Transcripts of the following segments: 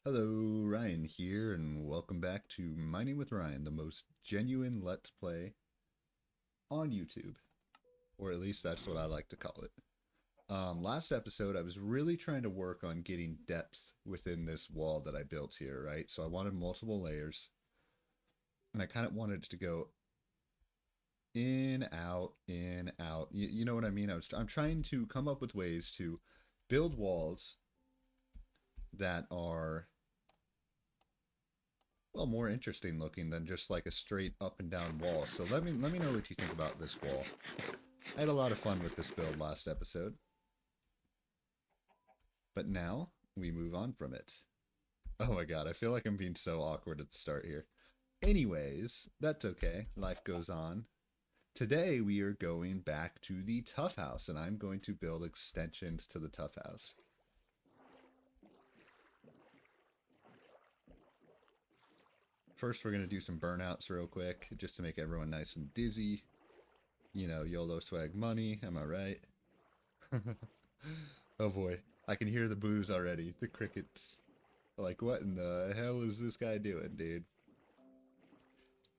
Hello, Ryan here, and welcome back to Mining with Ryan, the most genuine Let's Play on YouTube. Or at least that's what I like to call it. Last episode, I was really trying to work on getting depth within this wall that I built here, right? So I wanted multiple layers, and I kind of wanted it to go in, out, in, out. You know what I mean? I'm trying to come up with ways to build walls that are well, more interesting looking than just like a straight up and down wall. So let me know what you think about this wall. I had a lot of fun with this build last episode, but now we move on from it. Oh my god, I feel like I'm being so awkward at the start here. Anyways, that's okay. Life goes on. Today we are going back to the Tuff House, and I'm going to build extensions to the Tuff House. First, we're going to do some burnouts real quick, just to make everyone nice and dizzy. You know, YOLO swag money, am I right? Oh boy, I can hear the boos already. The crickets. Like, what in the hell is this guy doing, dude?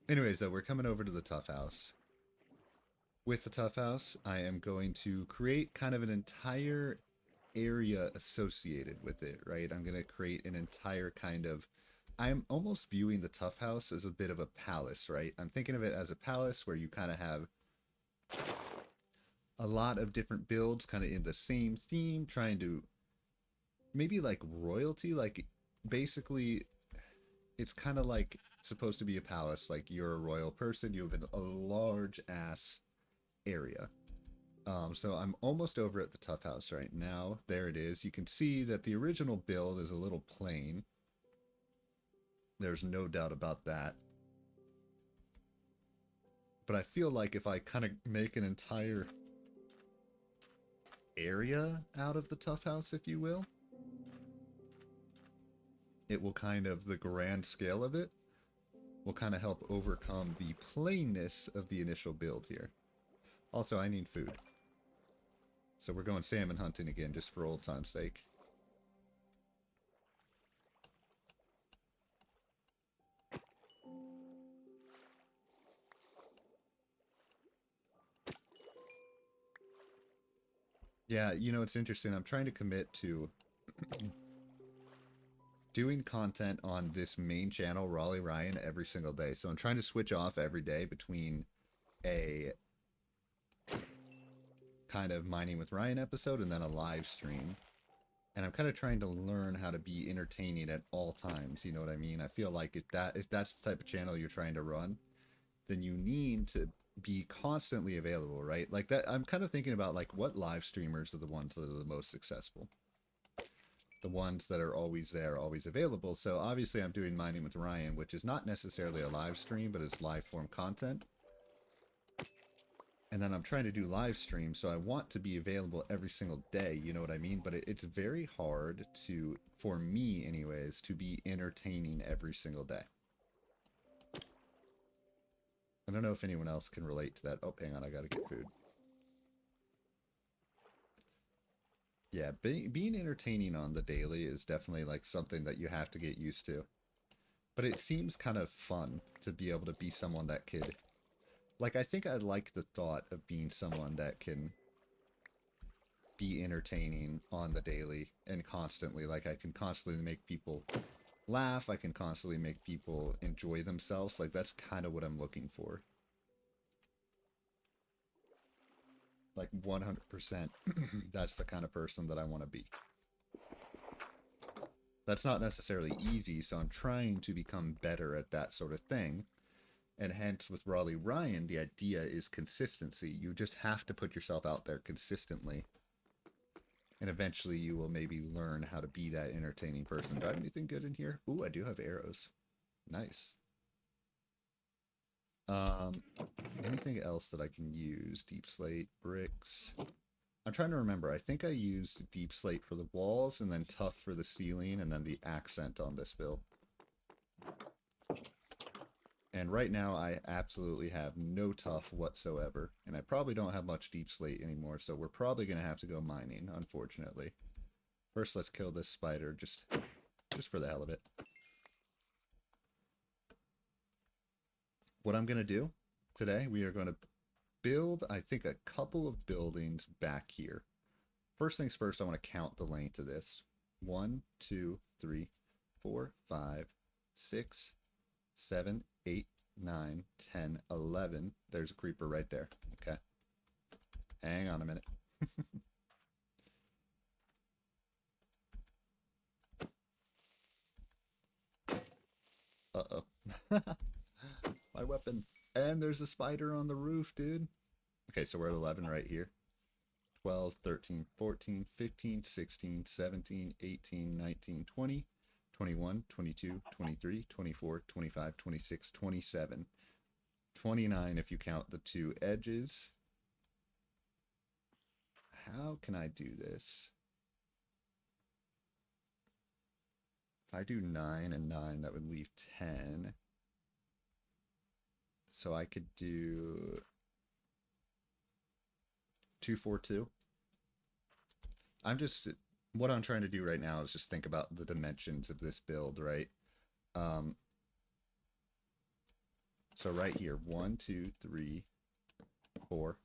Anyways, though, we're coming over to the Tuff House. With the Tuff House, I am going to create kind of an entire area associated with it, right? I'm going to create an entire kind of... I'm almost viewing the Tuff House as a bit of a palace, right? I'm thinking of it as a palace where you kind of have a lot of different builds kind of in the same theme, trying to maybe like royalty, like basically it's kind of like supposed to be a palace, like you're a royal person, you have a large ass area. So I'm almost over at the Tuff House right now. There it is. You can see that the original build is a little plain. There's no doubt about that. But I feel like if I kind of make an entire area out of the Tuff House, if you will, it will kind of, the grand scale of it will kind of help overcome the plainness of the initial build here. Also, I need food. So we're going salmon hunting again, just for old time's sake. Yeah, you know, it's interesting. I'm trying to commit to doing content on this main channel, Raleigh Ryan, every single day. So I'm trying to switch off every day between a kind of Mining with Ryan episode and then a live stream. And I'm kind of trying to learn how to be entertaining at all times, you know what I mean? I feel like if that's the type of channel you're trying to run, then you need to be constantly available, right? Like that, I'm kind of thinking about like what live streamers are the ones that are the most successful. The ones that are always there, always available. So obviously I'm doing Mining with Ryan, which is not necessarily a live stream, but it's live form content. And then I'm trying to do live streams, so I want to be available every single day, you know what I mean? But it's very hard to, for me anyways, to be entertaining every single day. I don't know if anyone else can relate to that. Oh, hang on, I gotta get food. Yeah, being entertaining on the daily is definitely like something that you have to get used to. But it seems kind of fun to be able to be someone that could... Like, I think I like the thought of being someone that can be entertaining on the daily and constantly. Like, I can constantly make people laugh. I can constantly make people enjoy themselves. Like, that's kind of what I'm looking for. Like, 100%, that's the kind of person that I want to be. That's not necessarily easy, so I'm trying to become better at that sort of thing. And hence, with Raleigh Ryan, the idea is consistency. You just have to put yourself out there consistently. And eventually you will maybe learn how to be that entertaining person. Do I have anything good in here? Ooh, I do have arrows. Nice. Um, anything else that I can use? Deep slate, bricks. I'm trying to remember. I think I used deep slate for the walls and then tough for the ceiling and then the accent on this build. And right now I absolutely have no tough whatsoever. And I probably don't have much deep slate anymore, so we're probably going to have to go mining, unfortunately. First, let's kill this spider. Just just for the hell of it. What I'm going to do today, we are going to build, I think, a couple of buildings back here. First things first, I want to count the length of this. 1, 2, 3, 4, 5, 6, 7, 8, 9, 10, 11. There's a creeper right there. Okay. Hang on a minute. Uh-oh. My weapon. And there's a spider on the roof, dude. Okay, so we're at 11 right here. 12, 13, 14, 15, 16, 17, 18, 19, 20, 21, 22, 23, 24, 25, 26, 27, 29 if you count the two edges. How can I do this? If I do 9 and 9, that would leave 10. So I could do 2, 4, 2. What I'm trying to do right now is just think about the dimensions of this build, right? So right here, 1, 2, 3, 4,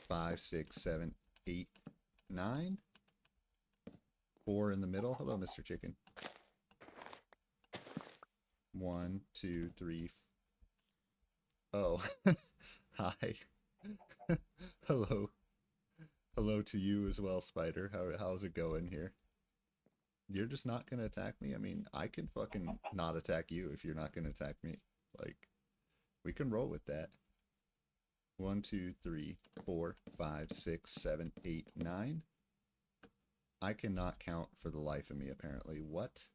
5, 6, 7, 8, 9. 4 in the middle. Hello, Mr. Chicken. 1, 2, 3. Oh, hi. Hello. Hello to you as well, Spider. How's it going here? You're just not gonna attack me? I mean, I can fucking not attack you if you're not gonna attack me. Like, we can roll with that. 1, 2, 3, 4, 5, 6, 7, 8, 9. I cannot count for the life of me, apparently. What?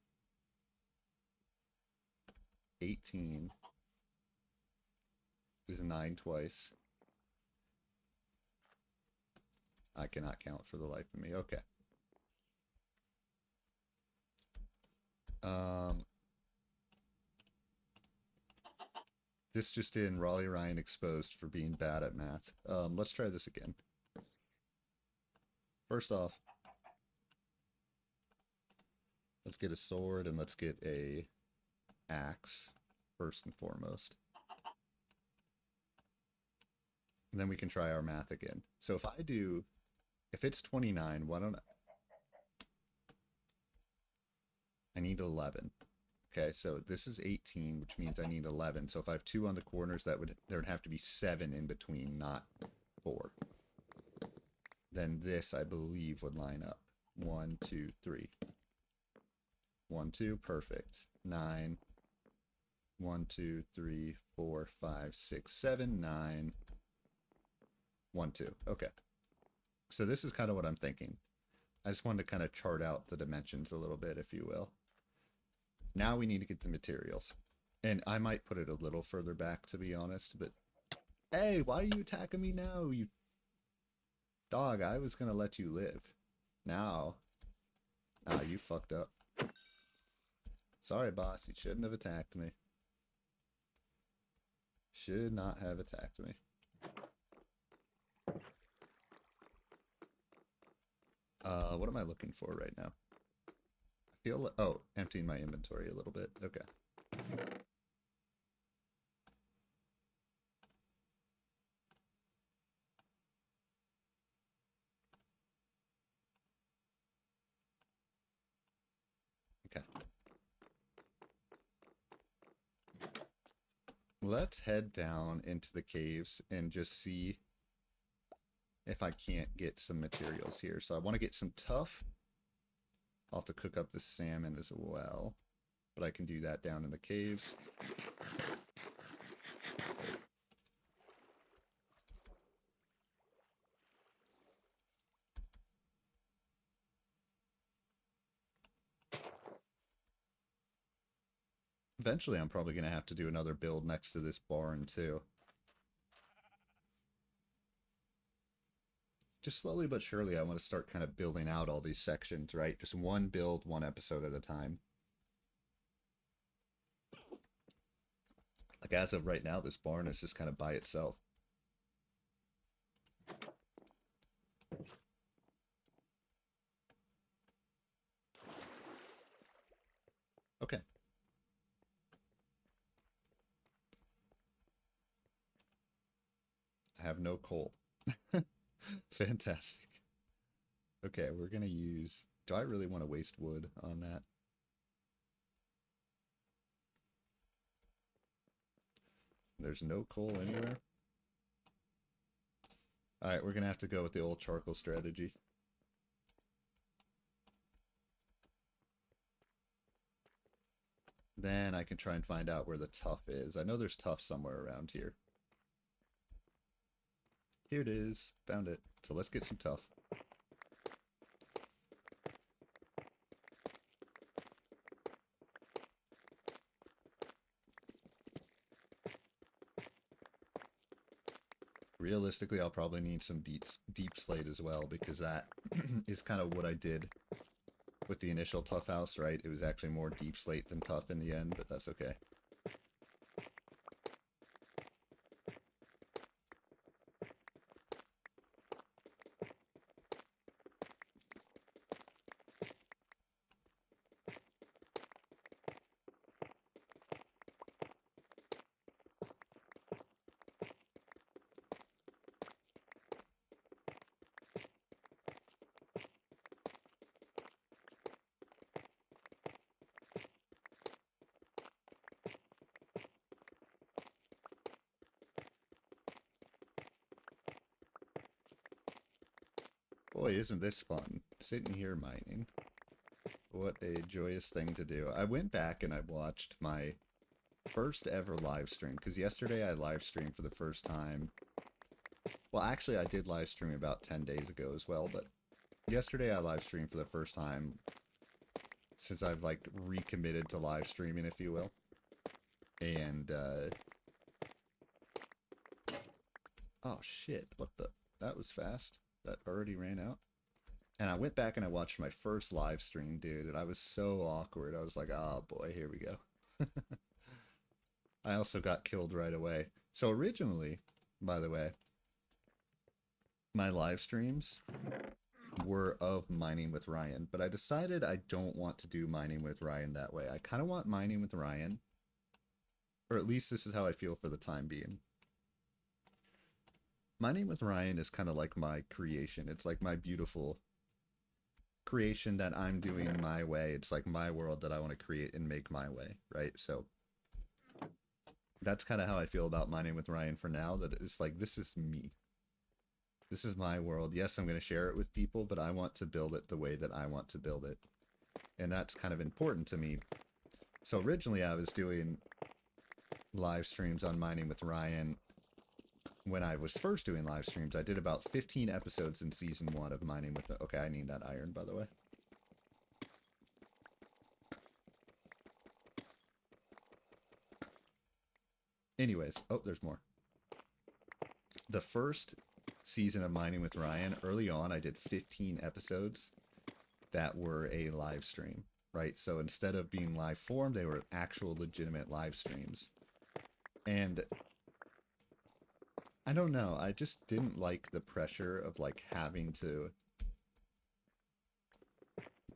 18 is 9 twice. I cannot count for the life of me. Okay. This just in, Raleigh Ryan exposed for being bad at math. Let's try this again. First off, let's get a sword and let's get a axe first and foremost. And then we can try our math again. So if it's 29, why don't I need 11. Okay, so this is 18, which means I need 11. So if I have 2 on the corners, there would have to be 7 in between, not 4. Then this, I believe, would line up. 1, 2, 3. 1, 2, perfect. 9. 1, 2, 3, 4, 5, 6, 7, 9. 1, 2. Okay. So this is kind of what I'm thinking. I just wanted to kind of chart out the dimensions a little bit, if you will. Now we need to get the materials. And I might put it a little further back, to be honest, but... Hey, why are you attacking me now, you... Dog, I was gonna let you live. Now... Ah, you fucked up. Sorry, boss, you shouldn't have attacked me. Should not have attacked me. What am I looking for right now? I feel like, oh, emptying my inventory a little bit. Okay. Okay. Let's head down into the caves and just see if I can't get some materials here. So I want to get some tuff. I'll have to cook up the salmon as well, but I can do that down in the caves. Eventually, I'm probably going to have to do another build next to this barn, too. Just slowly but surely, I want to start kind of building out all these sections, right? Just one build, one episode at a time. Like, as of right now, this barn is just kind of by itself. no coal. Fantastic. Okay, we're gonna use... Do I really want to waste wood on that? There's no coal anywhere. Alright, we're gonna have to go with the old charcoal strategy. Then I can try and find out where the tuff is. I know there's tuff somewhere around here. Here it is. Found it. So let's get some tuff. Realistically, I'll probably need some deep slate as well, because that is kind of what I did with the initial Tuff House, right? It was actually more deep slate than tuff in the end, but that's okay. Boy, isn't this fun, sitting here mining. What a joyous thing to do. I went back and I watched my first ever live stream, because yesterday I live streamed for the first time. Well, actually, I did live stream about 10 days ago as well, but yesterday I live streamed for the first time since I've, like, recommitted to live streaming, if you will. And, oh, shit, what the... That was fast. That already ran out. And I went back and I watched my first live stream, dude, and I was so awkward. I was like, oh boy, here we go. I also got killed right away. So originally, by the way, my live streams were of mining with Ryan, but I decided I don't want to do mining with Ryan that way. I kind of want mining with Ryan, or at least this is how I feel for the time being. Mining with Ryan is kind of like my creation. It's like my beautiful creation that I'm doing my way. It's like my world that I want to create and make my way, right? So that's kind of how I feel about mining with Ryan for now, that it's like, this is me. This is my world. Yes, I'm going to share it with people, but I want to build it the way that I want to build it. And that's kind of important to me. So originally I was doing live streams on mining with Ryan. When I was first doing live streams, I did about 15 episodes in season 1 of mining with the... Okay, I need that iron, by the way. Anyways, oh, there's more. The first season of mining with Ryan, early on, I did 15 episodes that were a live stream, right? So instead of being live form, they were actual legitimate live streams. And I don't know, I just didn't like the pressure of, like, having to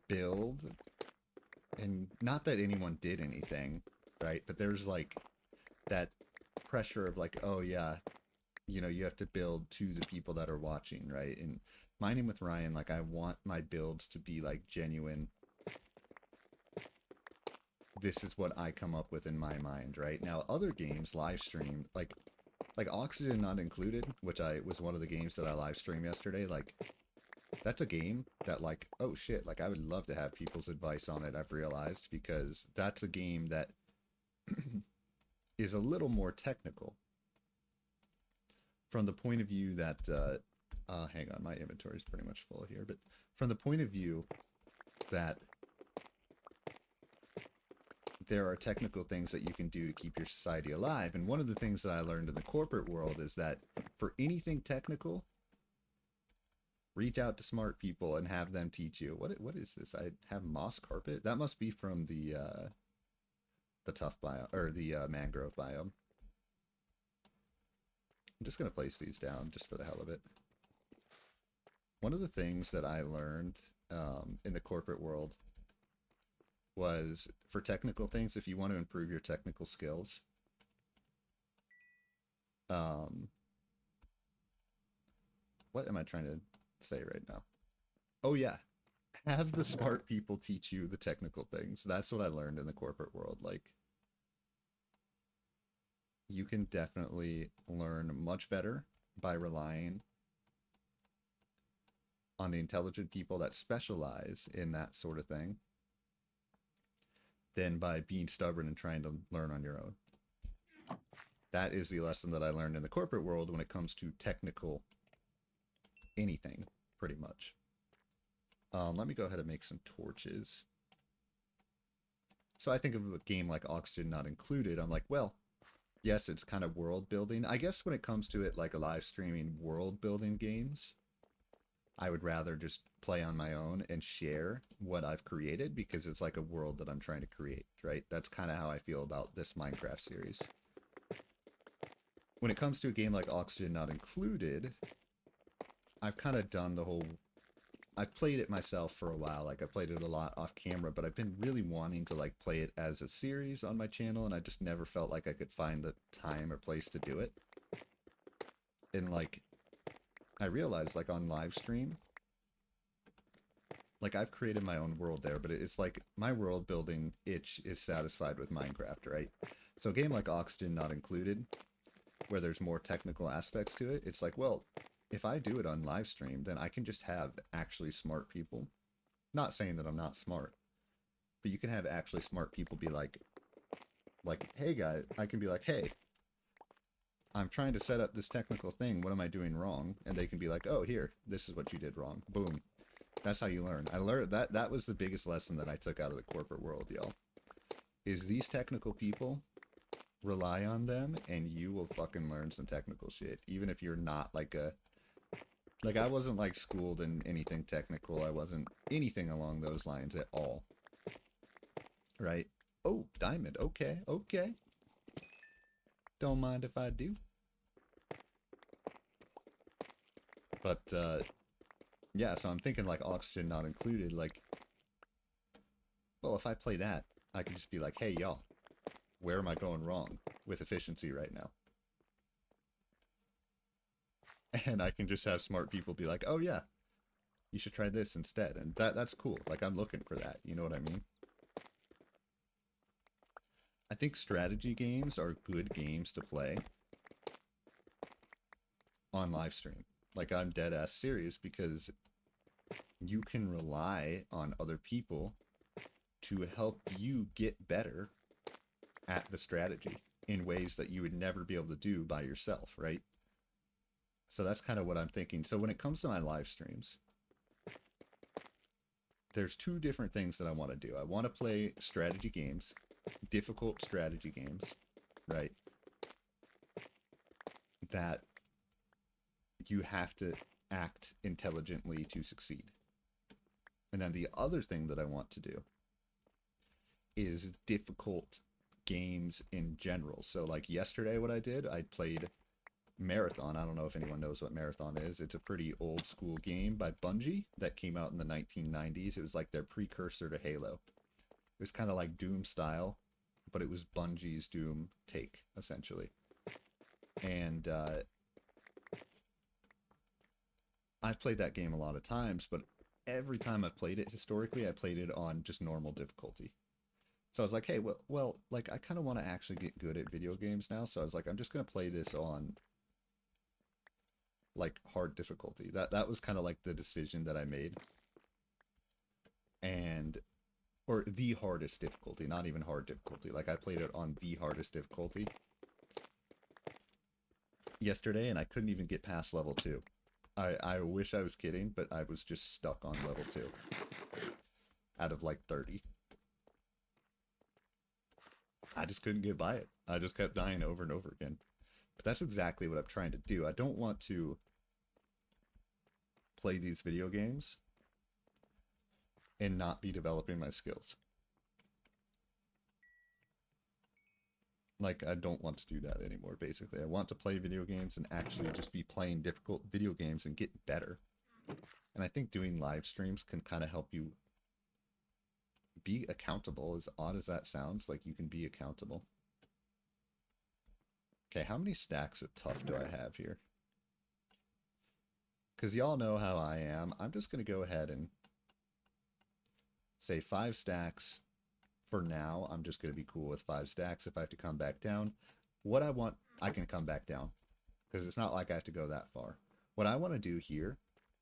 build. And not that anyone did anything, right? But there's, like, that pressure of, like, oh yeah, you know, you have to build to the people that are watching, right? And mining with Ryan, like, I want my builds to be, like, genuine. This is what I come up with in my mind, right? Now, other games live stream, like Oxygen Not Included, which was one of the games that I live streamed yesterday, like, that's a game that, like, oh shit, like, I would love to have people's advice on it, I've realized, because that's a game that is a little more technical. From the point of view that, hang on, my inventory is pretty much full here, but from the point of view that there are technical things that you can do to keep your society alive. And one of the things that I learned in the corporate world is that for anything technical, reach out to smart people and have them teach you. What is this? I have moss carpet. That must be from the tough biome, or the mangrove biome. I'm just going to place these down just for the hell of it. One of the things that I learned in the corporate world was, for technical things, if you want to improve your technical skills, What am I trying to say right now? Oh yeah, have the smart people teach you the technical things. That's what I learned in the corporate world. Like, you can definitely learn much better by relying on the intelligent people that specialize in that sort of thing than by being stubborn and trying to learn on your own. That is the lesson that I learned in the corporate world when it comes to technical anything, pretty much. Let me go ahead and make some torches. So I think of a game like Oxygen Not Included. I'm like, well, yes, it's kind of world building. I guess when it comes to it, like a live streaming world building games, I would rather just play on my own and share what I've created because it's like a world that I'm trying to create, right? That's kind of how I feel about this Minecraft series. When it comes to a game like Oxygen Not Included, I've kind of done the whole... I've played it myself for a while. Like, I played it a lot off camera, but I've been really wanting to, like, play it as a series on my channel, and I just never felt like I could find the time or place to do it. And, like, I realized, like, on live stream, like, I've created my own world there, but it's like my world building itch is satisfied with Minecraft, right? So a game like Oxygen Not Included, where there's more technical aspects to it, it's like, well, if I do it on live stream, then I can just have actually smart people. Not saying that I'm not smart, but you can have actually smart people be like, hey guys, I can be like, hey, I'm trying to set up this technical thing. What am I doing wrong? And they can be like, oh, here, this is what you did wrong. Boom. That's how you learn. I learned that. That was the biggest lesson that I took out of the corporate world, y'all. Is these technical people, rely on them, and you will fucking learn some technical shit. Even if you're not like a... Like, I wasn't, like, schooled in anything technical. I wasn't anything along those lines at all. Right? Oh, diamond. Okay, okay. Don't mind if I do. But, yeah, so I'm thinking, like, Oxygen Not Included, like... Well, if I play that, I can just be like, hey, y'all, where am I going wrong with efficiency right now? And I can just have smart people be like, oh, yeah, you should try this instead. And that's cool. Like, I'm looking for that. You know what I mean? I think strategy games are good games to play on live stream. Like, I'm dead ass serious because you can rely on other people to help you get better at the strategy in ways that you would never be able to do by yourself, right? So that's kind of what I'm thinking. So when it comes to my live streams, there's two different things that I want to do. I want to play strategy games, difficult strategy games, right? That you have to act intelligently to succeed. And then the other thing that I want to do is difficult games in general. So like yesterday what I did, I played Marathon. I don't know if anyone knows what Marathon is. It's a pretty old school game by Bungie that came out in the 1990s. It was like their precursor to Halo. It was kind of like Doom style, but it was Bungie's Doom take, essentially. And I've played that game a lot of times, but every time I've played it historically, I played it on just normal difficulty. So I was like, hey, well, like, I kind of want to actually get good at video games now. So I was like, I'm just going to play this on like hard difficulty. That was kind of like the decision that I made. And or the hardest difficulty, not even hard difficulty. Like, I played it on the hardest difficulty yesterday and I couldn't even get past level 2. I wish I was kidding, but I was just stuck on level 2 out of like 30. I just couldn't get by it. I just kept dying over and over again. But that's exactly what I'm trying to do. I don't want to play these video games and not be developing my skills. Like, I don't want to do that anymore, basically. I want to play video games and actually just be playing difficult video games and get better. And I think doing live streams can kind of help you be accountable. As odd as that sounds, like, you can be accountable. Okay, how many stacks of Tuff do I have here? because y'all know how I am, I'm just going to go ahead and say 5 stacks. For now, I'm just going to be cool with 5 stacks. If I have to come back down, what I want, I can come back down. Because it's not like I have to go that far. What I want to do here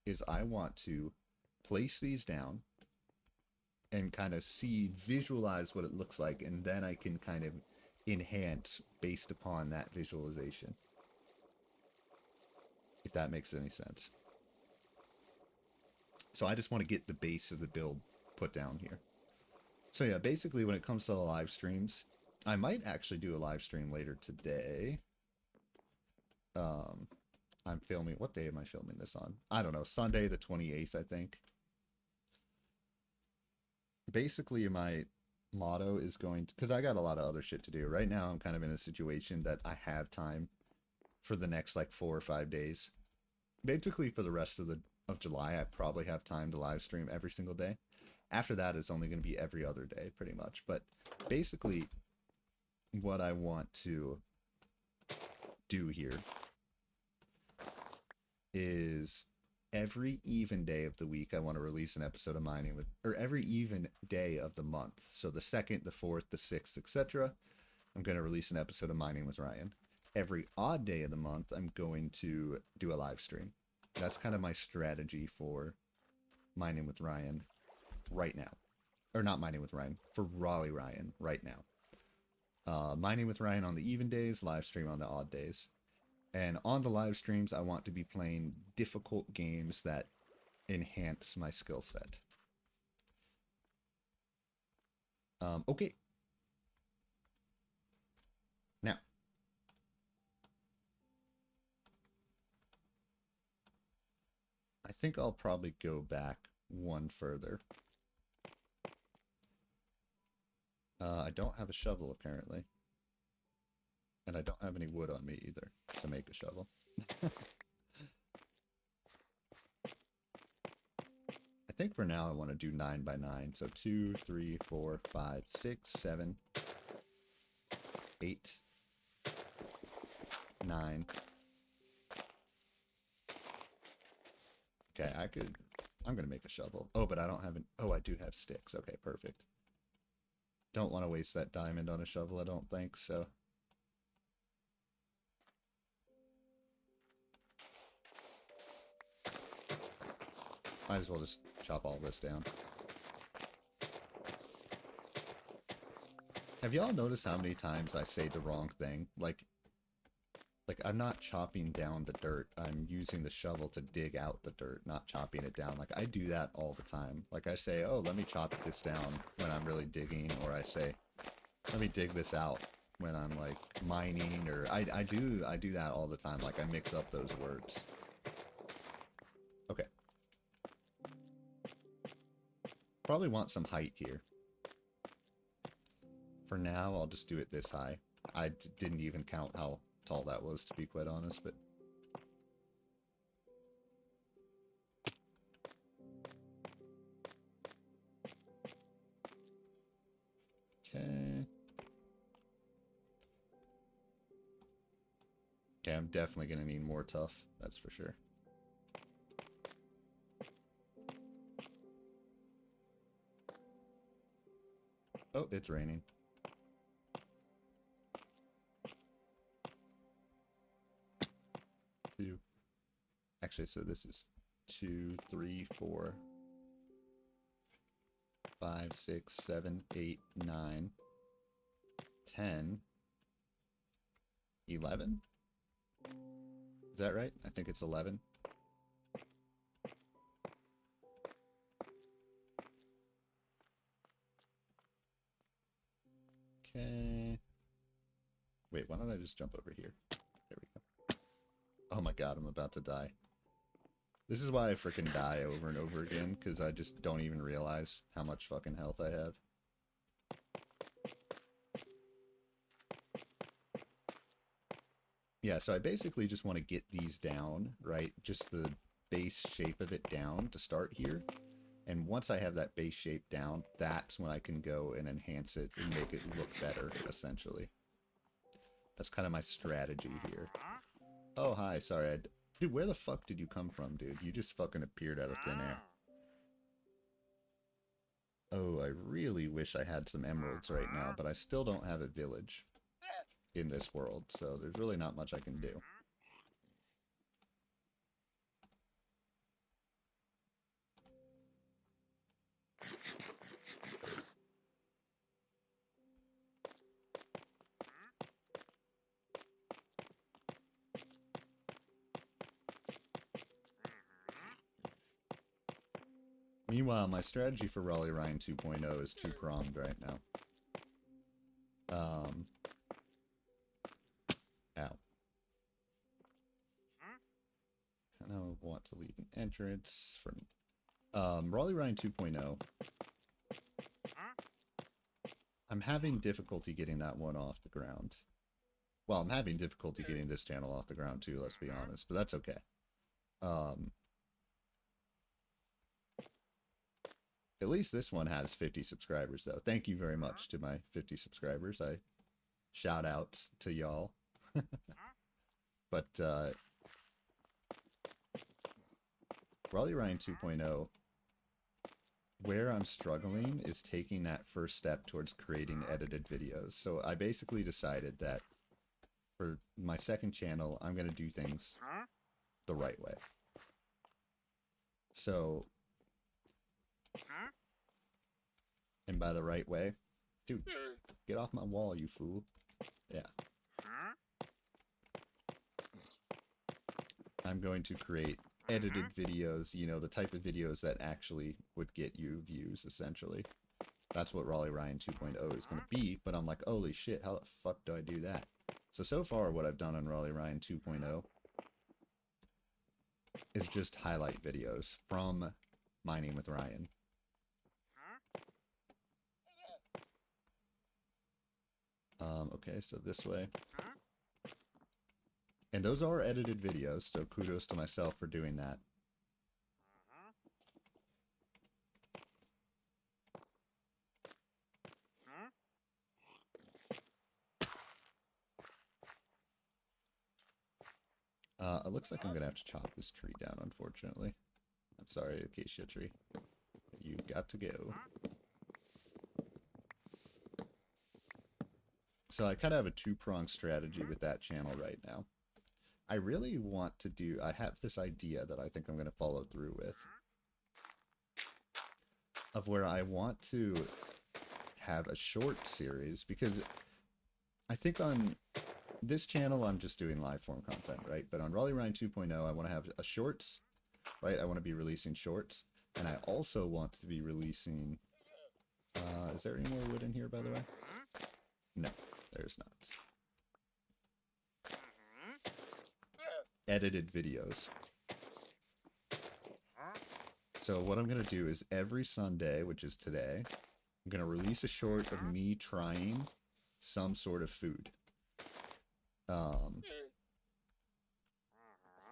is I want to place these down and kind of visualize what it looks like, and then I can kind of enhance based upon that visualization. If that makes any sense. So I just want to get the base of the build put down here. So yeah, basically when it comes to the live streams, I might actually do a live stream later today. I'm filming, what day am I filming this on? I don't know, Sunday the 28th, I think. Basically my motto is going to, because I got a lot of other shit to do. Right now I'm kind of in a situation that I have time for the next like 4 or 5 days. Basically for the rest of July, I probably have time to live stream every single day. After that, it's only going to be every other day, pretty much. But basically, what I want to do here is every even day of the week, I want to release an episode of Mining with, or every even day of the month. So the 2nd, the 4th, the 6th, etc. I'm going to release an episode of Mining with Ryan. Every odd day of the month, I'm going to do a live stream. That's kind of my strategy for Mining with Ryan right now. Or not Mining with Ryan, for Raleigh Ryan right now. Mining with Ryan on the even days, live stream on the odd days. And on the live streams, I want to be playing difficult games that enhance my skill set. Okay. Now, I think I'll probably go back one further. I don't have a shovel, apparently. And I don't have any wood on me, either, to make a shovel. I think for now I want to do 9 by 9. So 2, 3, 4, 5, 6, 7, 8, 9. Okay, I'm going to make a shovel. Oh, but I don't have oh, I do have sticks. Okay, perfect. Don't want to waste that diamond on a shovel, I don't think, so. Might as well just chop all this down. Have y'all noticed how many times I say the wrong thing? Like I'm not chopping down the dirt. I'm using the shovel to dig out the dirt, not chopping it down. Like, I do that all the time. Like, I say, oh, let me chop this down when I'm really digging, or I say, let me dig this out when I'm, like, mining, or I do that all the time. Like, I mix up those words. Okay. Probably want some height here. For now, I'll just do it this high. I didn't even count how tall that was, to be quite honest, but okay. Okay, I'm definitely gonna need more tuff, that's for sure. Oh, it's raining. Actually, so this is 2, 3, 4, 5, 6, 7, 8, 9, 10, 11? Is that right? I think it's 11. Okay. Wait, why don't I just jump over here? There we go. Oh my god, I'm about to die. This is why I freaking die over and over again, because I just don't even realize how much fucking health I have. Yeah, so I basically just want to get these down, right? Just the base shape of it down to start here. And once I have that base shape down, that's when I can go and enhance it and make it look better, essentially. That's kind of my strategy here. Oh, hi, sorry, Dude, where the fuck did you come from, dude? You just fucking appeared out of thin air. Oh, I really wish I had some emeralds right now, but I still don't have a village in this world, so there's really not much I can do. Meanwhile, my strategy for Raleigh Ryan 2.0 is two-pronged right now. Ow. I don't want to leave an entrance for Raleigh Ryan 2.0. I'm having difficulty getting that one off the ground. Well, I'm having difficulty getting this channel off the ground too, let's be honest, but that's okay. At least this one has 50 subscribers, though. Thank you very much to my 50 subscribers. I shout outs to y'all. But Raleigh Ryan 2.0, where I'm struggling is taking that first step towards creating edited videos. So I basically decided that for my second channel, I'm going to do things the right way. So, and by the right way, dude, get off my wall, you fool. Yeah. I'm going to create edited videos, you know, the type of videos that actually would get you views, essentially. That's what Raleigh Ryan 2.0 is going to be, but I'm like, holy shit, how the fuck do I do that? So far, what I've done on Raleigh Ryan 2.0 is just highlight videos from Mining with Ryan. Okay, so this way. And those are edited videos, so kudos to myself for doing that. It looks like I'm going to have to chop this tree down, unfortunately. I'm sorry, acacia tree. You got to go. So I kind of have a two-pronged strategy with that channel right now. I really want to do... I have this idea that I think I'm going to follow through with. Of where I want to have a short series, because I think on this channel I'm just doing live form content, right? But on Raleigh Ryan 2.0 I want to have a shorts, right? I want to be releasing shorts, and I also want to be releasing... is there any more wood in here, by the way? No, there's not. Edited videos. So what I'm going to do is every Sunday, which is today, I'm going to release a short of me trying some sort of food.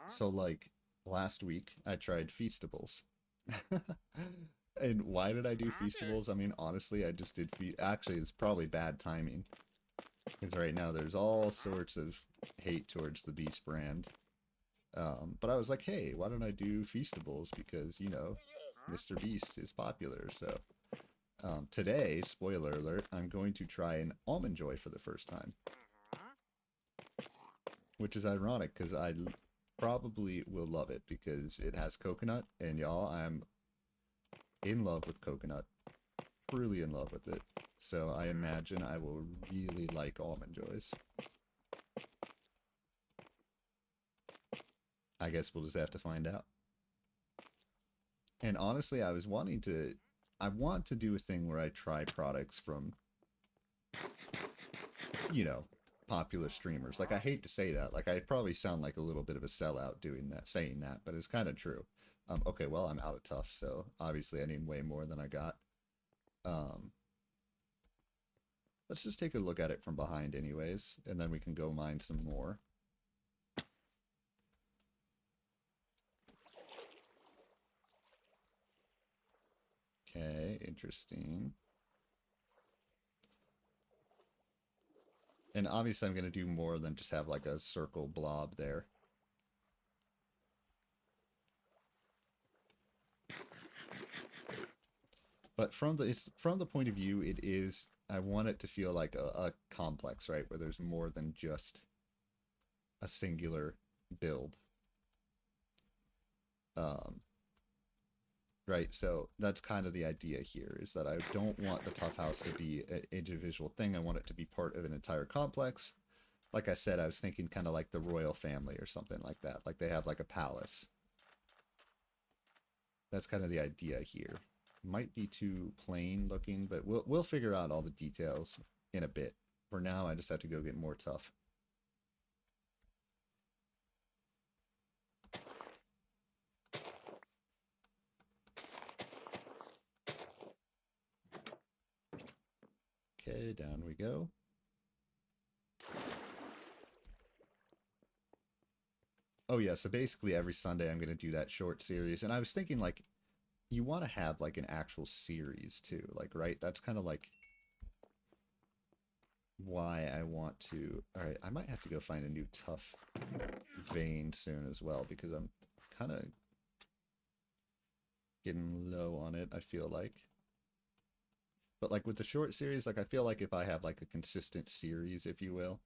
So like last week I tried Feastables. And why did I do Feastables? I mean, honestly, I just did actually, it's probably bad timing. Because right now there's all sorts of hate towards the Beast brand. But I was like, hey, why don't I do Feastables? Because, you know, Mr. Beast is popular. So today, spoiler alert, I'm going to try an Almond Joy for the first time. Which is ironic because I probably will love it because it has coconut. And y'all, I'm in love with coconut. Truly in love with it. So I imagine I will really like Almond Joys. I guess we'll just have to find out. And honestly, I was wanting to... I want to do a thing where I try products from, you know, popular streamers. Like, I hate to say that. Like, I probably sound like a little bit of a sellout doing that, saying that, but it's kind of true. Okay, well, I'm out of Tuff, so obviously I need way more than I got. Let's just take a look at it from behind anyways, and then we can go mine some more. Okay, interesting. And obviously I'm going to do more than just have like a circle blob there. But from the point of view, it is, I want it to feel like a complex, right? Where there's more than just a singular build. Right, so that's kind of the idea here, is that I don't want the Tuff House to be an individual thing. I want it to be part of an entire complex. Like I said, I was thinking kind of like the royal family or something like that. Like they have like a palace. That's kind of the idea here. Might be too plain looking, but we'll figure out all the details in a bit. For now, I just have to go get more tuff. Okay, down we go. Oh yeah, so basically every Sunday I'm going to do that short series. And I was thinking, like, you want to have like an actual series too, like, right? That's kind of like why I want to. All right, I might have to go find a new tuff vein soon as well, because I'm kind of getting low on it, I feel like. But like with the short series, like I feel like if I have like a consistent series, if you will,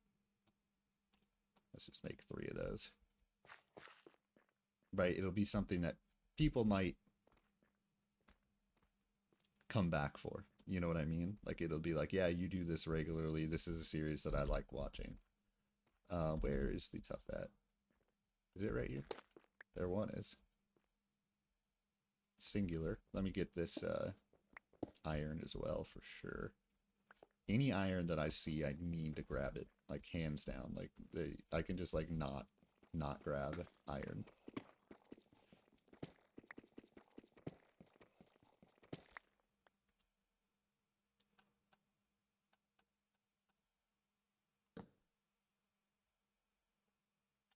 let's just make 3 of those. Right, it'll be something that people might come back for. You know what I mean? Like it'll be like, yeah, you do this regularly. This is a series that I like watching. Where is the tuff at? Is it right here? There one is. Singular. Let me get this iron as well for sure. Any iron that I see, I need to grab it. Like hands down. Like I can just like not grab iron.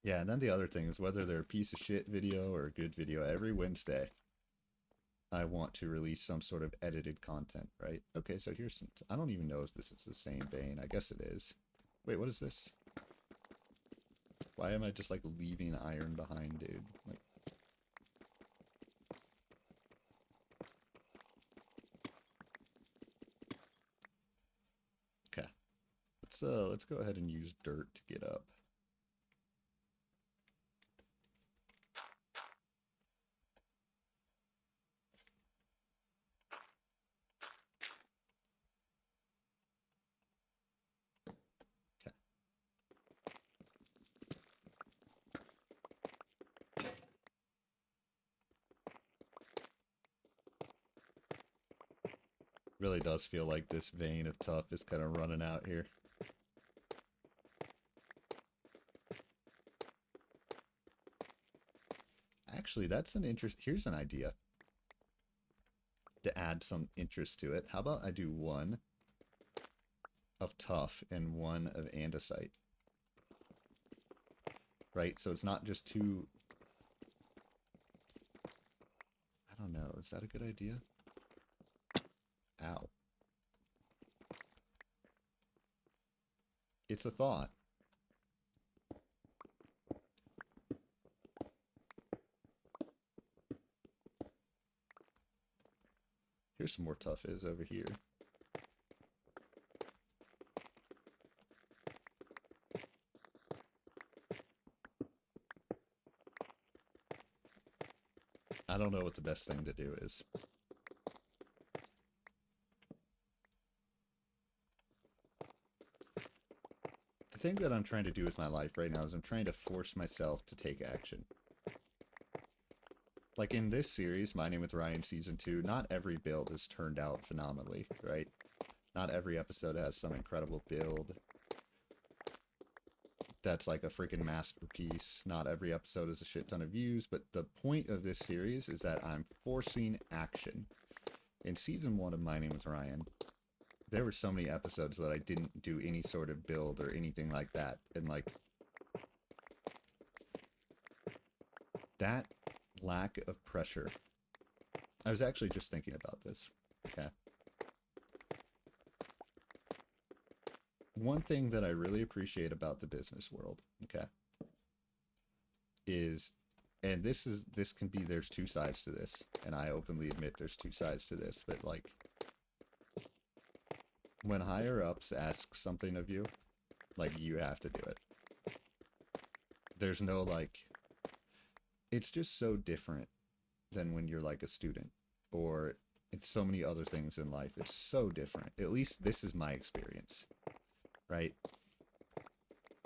Yeah, and then the other thing is whether they're a piece of shit video or a good video, every Wednesday I want to release some sort of edited content, right? Okay, so here's some... I don't even know if this is the same vein. I guess it is. Wait, what is this? Why am I just, like, leaving iron behind, dude? Like... Okay. Let's go ahead and use dirt to get up. Really does feel like this vein of tuff is kind of running out here. Actually, that's an interest. Here's an idea to add some interest to it. How about I do 1 of tuff and 1 of andesite? Right, so it's not just 2. I don't know. Is that a good idea? Ow. It's a thought. Here's some more tuff is over here. I don't know what the best thing to do is. The thing that I'm trying to do with my life right now is I'm trying to force myself to take action. Like in this series, Mining with Ryan Season 2, not every build has turned out phenomenally, right? Not every episode has some incredible build that's like a freaking masterpiece. Not every episode is a shit ton of views, but the point of this series is that I'm forcing action. In Season 1 of Mining with Ryan, there were so many episodes that I didn't do any sort of build or anything like that. And like, that lack of pressure. I was actually just thinking about this. Okay. One thing that I really appreciate about the business world, okay, is, and this can be, there's 2 sides to this, and I openly admit there's 2 sides to this, but like, when higher ups ask something of you, like, you have to do it. There's no, like, it's just so different than when you're like a student, or it's so many other things in life. It's so different. At least this is my experience, right?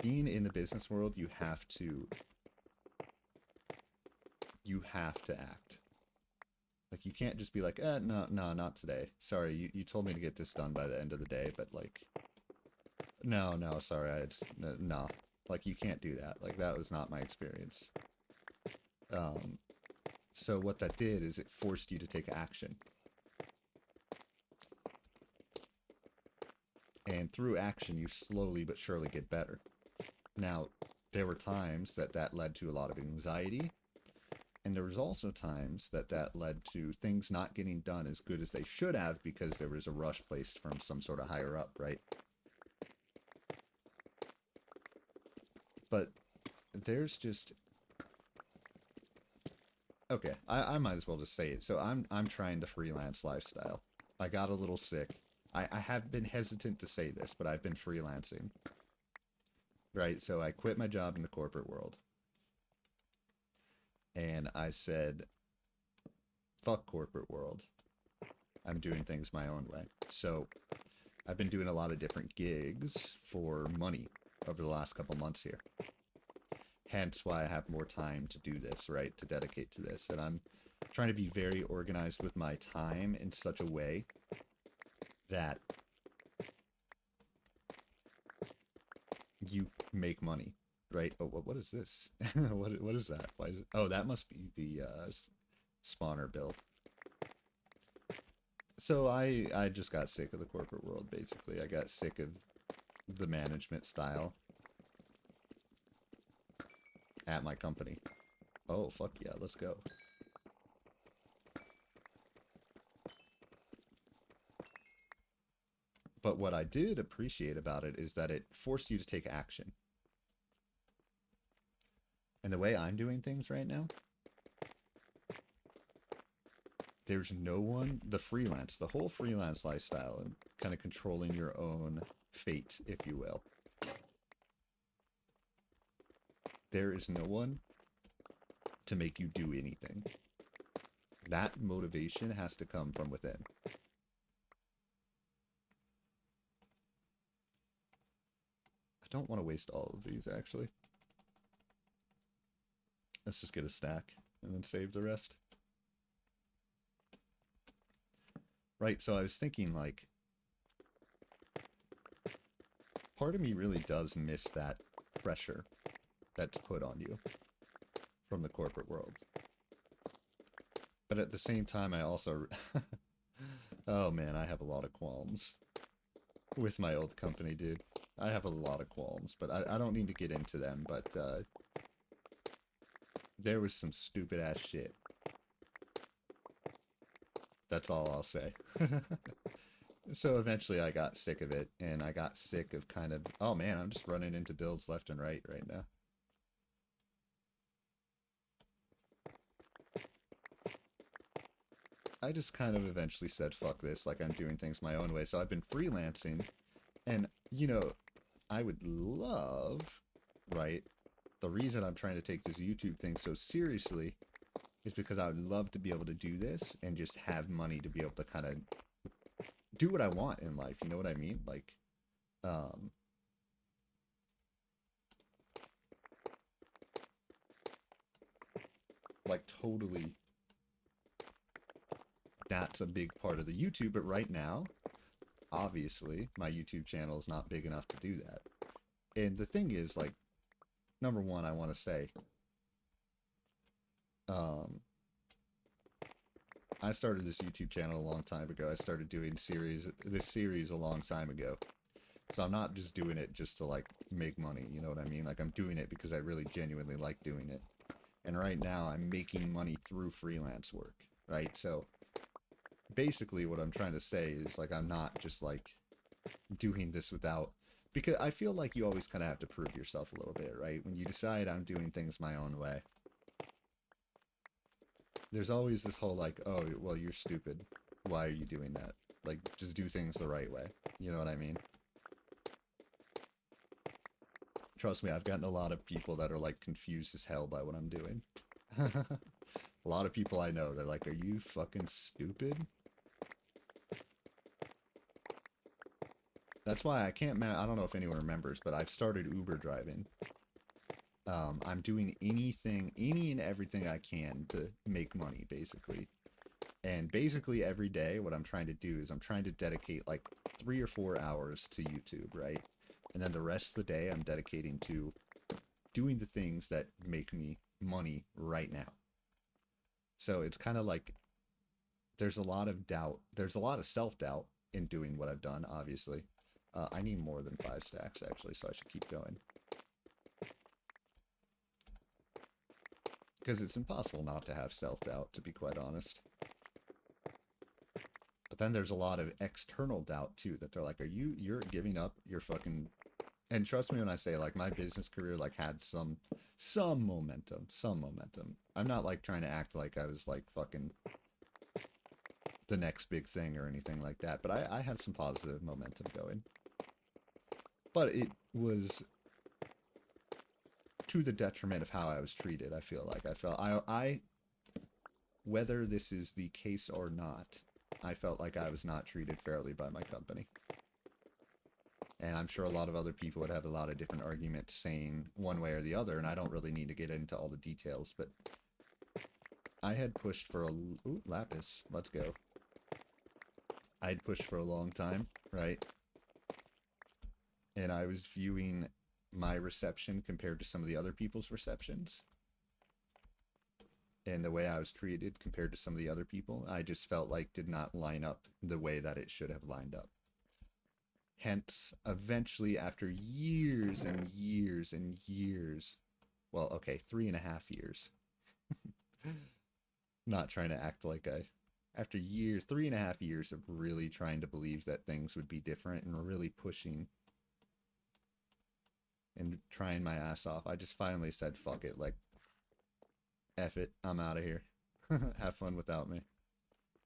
Being in the business world, you have to act. Like, you can't just be like, no, not today. Sorry, you told me to get this done by the end of the day, but, like, no, sorry, no. Like, you can't do that. Like, that was not my experience. So what that did is it forced you to take action. And through action, you slowly but surely get better. Now, there were times that led to a lot of anxiety, and there was also times that led to things not getting done as good as they should have because there was a rush placed from some sort of higher up, right? But there's just... Okay, I might as well just say it. So I'm trying the freelance lifestyle. I got a little sick. I have been hesitant to say this, but I've been freelancing. Right, so I quit my job in the corporate world. And I said, fuck corporate world. I'm doing things my own way. So I've been doing a lot of different gigs for money over the last couple months here. Hence why I have more time to do this, right? To dedicate to this. And I'm trying to be very organized with my time in such a way that you make money, right? Oh, what is this? what is that? Why is it? Oh, that must be the spawner build. So I just got sick of the corporate world, basically. I got sick of the management style at my company. Oh, fuck yeah, let's go. But what I did appreciate about it is that it forced you to take action. And the way I'm doing things right now, there's no one, the whole freelance lifestyle and kind of controlling your own fate, if you will. There is no one to make you do anything. That motivation has to come from within. I don't want to waste all of these, actually. Let's just get a stack and then save the rest. Right, so I was thinking, like, part of me really does miss that pressure that's put on you from the corporate world. But at the same time, I also... Oh man, I have a lot of qualms with my old company, dude. I have a lot of qualms, but I don't need to get into them, but there was some stupid ass shit. That's all I'll say. So eventually I got sick of it, and I got sick of kind of... Oh man, I'm just running into builds left and right now. I just kind of eventually said, fuck this, like, I'm doing things my own way. So I've been freelancing, and, you know, I would love, right, the reason I'm trying to take this YouTube thing so seriously is because I would love to be able to do this and just have money to be able to kind of do what I want in life, you know what I mean? Like totally, that's a big part of the YouTube, but right now, obviously, my YouTube channel is not big enough to do that. And the thing is, like, number one, I want to say, I started this YouTube channel a long time ago. I started doing this series a long time ago. So I'm not just doing it just to, like, make money, you know what I mean? Like, I'm doing it because I really genuinely like doing it. And right now, I'm making money through freelance work, right? So basically what I'm trying to say is, like, I'm not just, like, doing this without... Because I feel like you always kind of have to prove yourself a little bit, right? When you decide I'm doing things my own way, there's always this whole, like, oh, well, you're stupid. Why are you doing that? Like, just do things the right way. You know what I mean? Trust me, I've gotten a lot of people that are like confused as hell by what I'm doing. A lot of people I know, they're like, are you fucking stupid? That's why I can't, I don't know if anyone remembers, but I've started Uber driving. I'm doing anything, any and everything I can to make money, basically. And basically every day, what I'm trying to do is I'm trying to dedicate like 3 or 4 hours to YouTube, right? And then the rest of the day, I'm dedicating to doing the things that make me money right now. So it's kind of like there's a lot of doubt. There's a lot of self-doubt in doing what I've done, obviously. I need more than 5 stacks, actually, so I should keep going. Because it's impossible not to have self-doubt, to be quite honest. But then there's a lot of external doubt, too, that they're like, you're giving up your fucking... And trust me when I say, like, my business career, like, had some momentum. I'm not, like, trying to act like I was, like, fucking the next big thing or anything like that. But I had some positive momentum going. But it was to the detriment of how I was treated, I feel like. I whether this is the case or not, I felt like I was not treated fairly by my company. And I'm sure a lot of other people would have a lot of different arguments saying one way or the other, and I don't really need to get into all the details, but I had pushed for a... Ooh, lapis. Let's go. I had pushed for a long time, right? And I was viewing my reception compared to some of the other people's receptions. And the way I was treated compared to some of the other people, I just felt like did not line up the way that it should have lined up. Hence, eventually, after years and years and years, well, okay, 3.5 years. Not trying to act like after years, 3.5 years of really trying to believe that things would be different and really pushing and trying my ass off, I just finally said, fuck it, like, F it, I'm out of here. Have fun without me.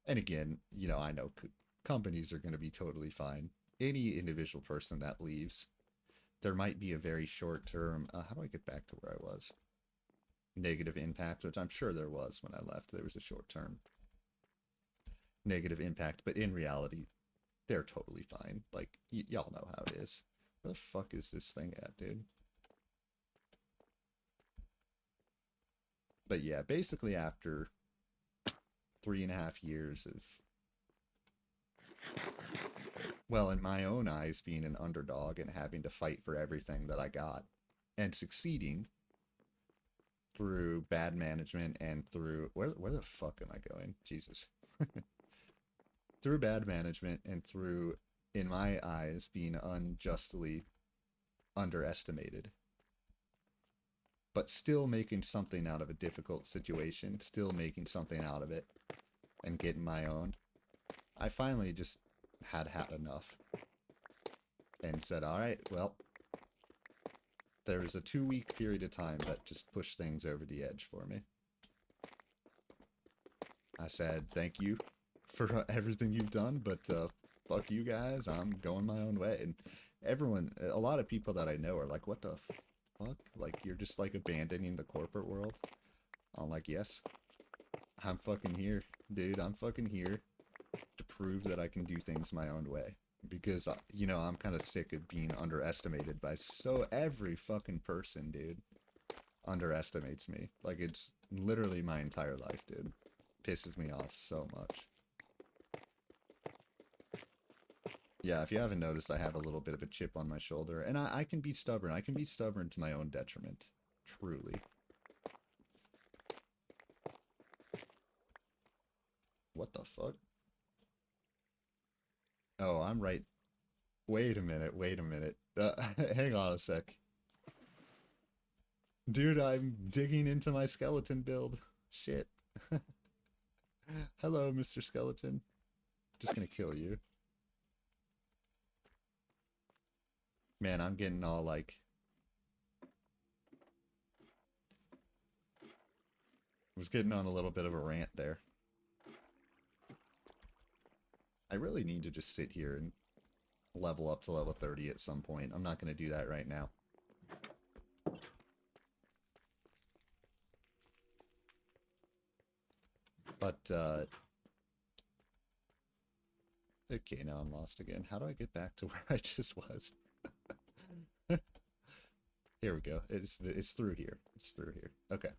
And again, you know, I know companies are going to be totally fine. Any individual person that leaves, there might be a very short term, how do I get back to where I was? Negative impact, which I'm sure there was when I left. There was a short term negative impact, but in reality, they're totally fine. Like, y'all know how it is. Where the fuck is this thing at, dude? But yeah, basically after 3.5 years of, well, in my own eyes, being an underdog and having to fight for everything that I got and succeeding through bad management and through, where the fuck am I going? Jesus. Through bad management and through, in my eyes, being unjustly underestimated. But still making something out of a difficult situation, still making something out of it and getting my own. I finally just had enough and said, all right, well, there was a 2-week period of time that just pushed things over the edge for me. I said, thank you for everything you've done, but fuck you guys, I'm going my own way. And everyone, a lot of people that I know are like, what the fuck? Like, you're just like abandoning the corporate world? I'm like, yes, I'm fucking here, dude. I'm fucking here to prove that I can do things my own way. Because, you know, I'm kind of sick of being underestimated by every fucking person, dude, underestimates me. Like, it's literally my entire life, dude. Pisses me off so much. Yeah, if you haven't noticed, I have a little bit of a chip on my shoulder. And I can be stubborn. I can be stubborn to my own detriment. Truly. What the fuck? Oh, I'm right. Wait a minute, wait a minute. Hang on a sec. Dude, I'm digging into my skeleton build. Shit. Hello, Mr. Skeleton. Just gonna kill you. Man, I'm getting all like... was getting on a little bit of a rant there. I really need to just sit here and level up to level 30 at some point. I'm not going to do that right now. But, okay, now I'm lost again. How do I get back to where I just was? Here we go. It's through here. It's through here. Okay.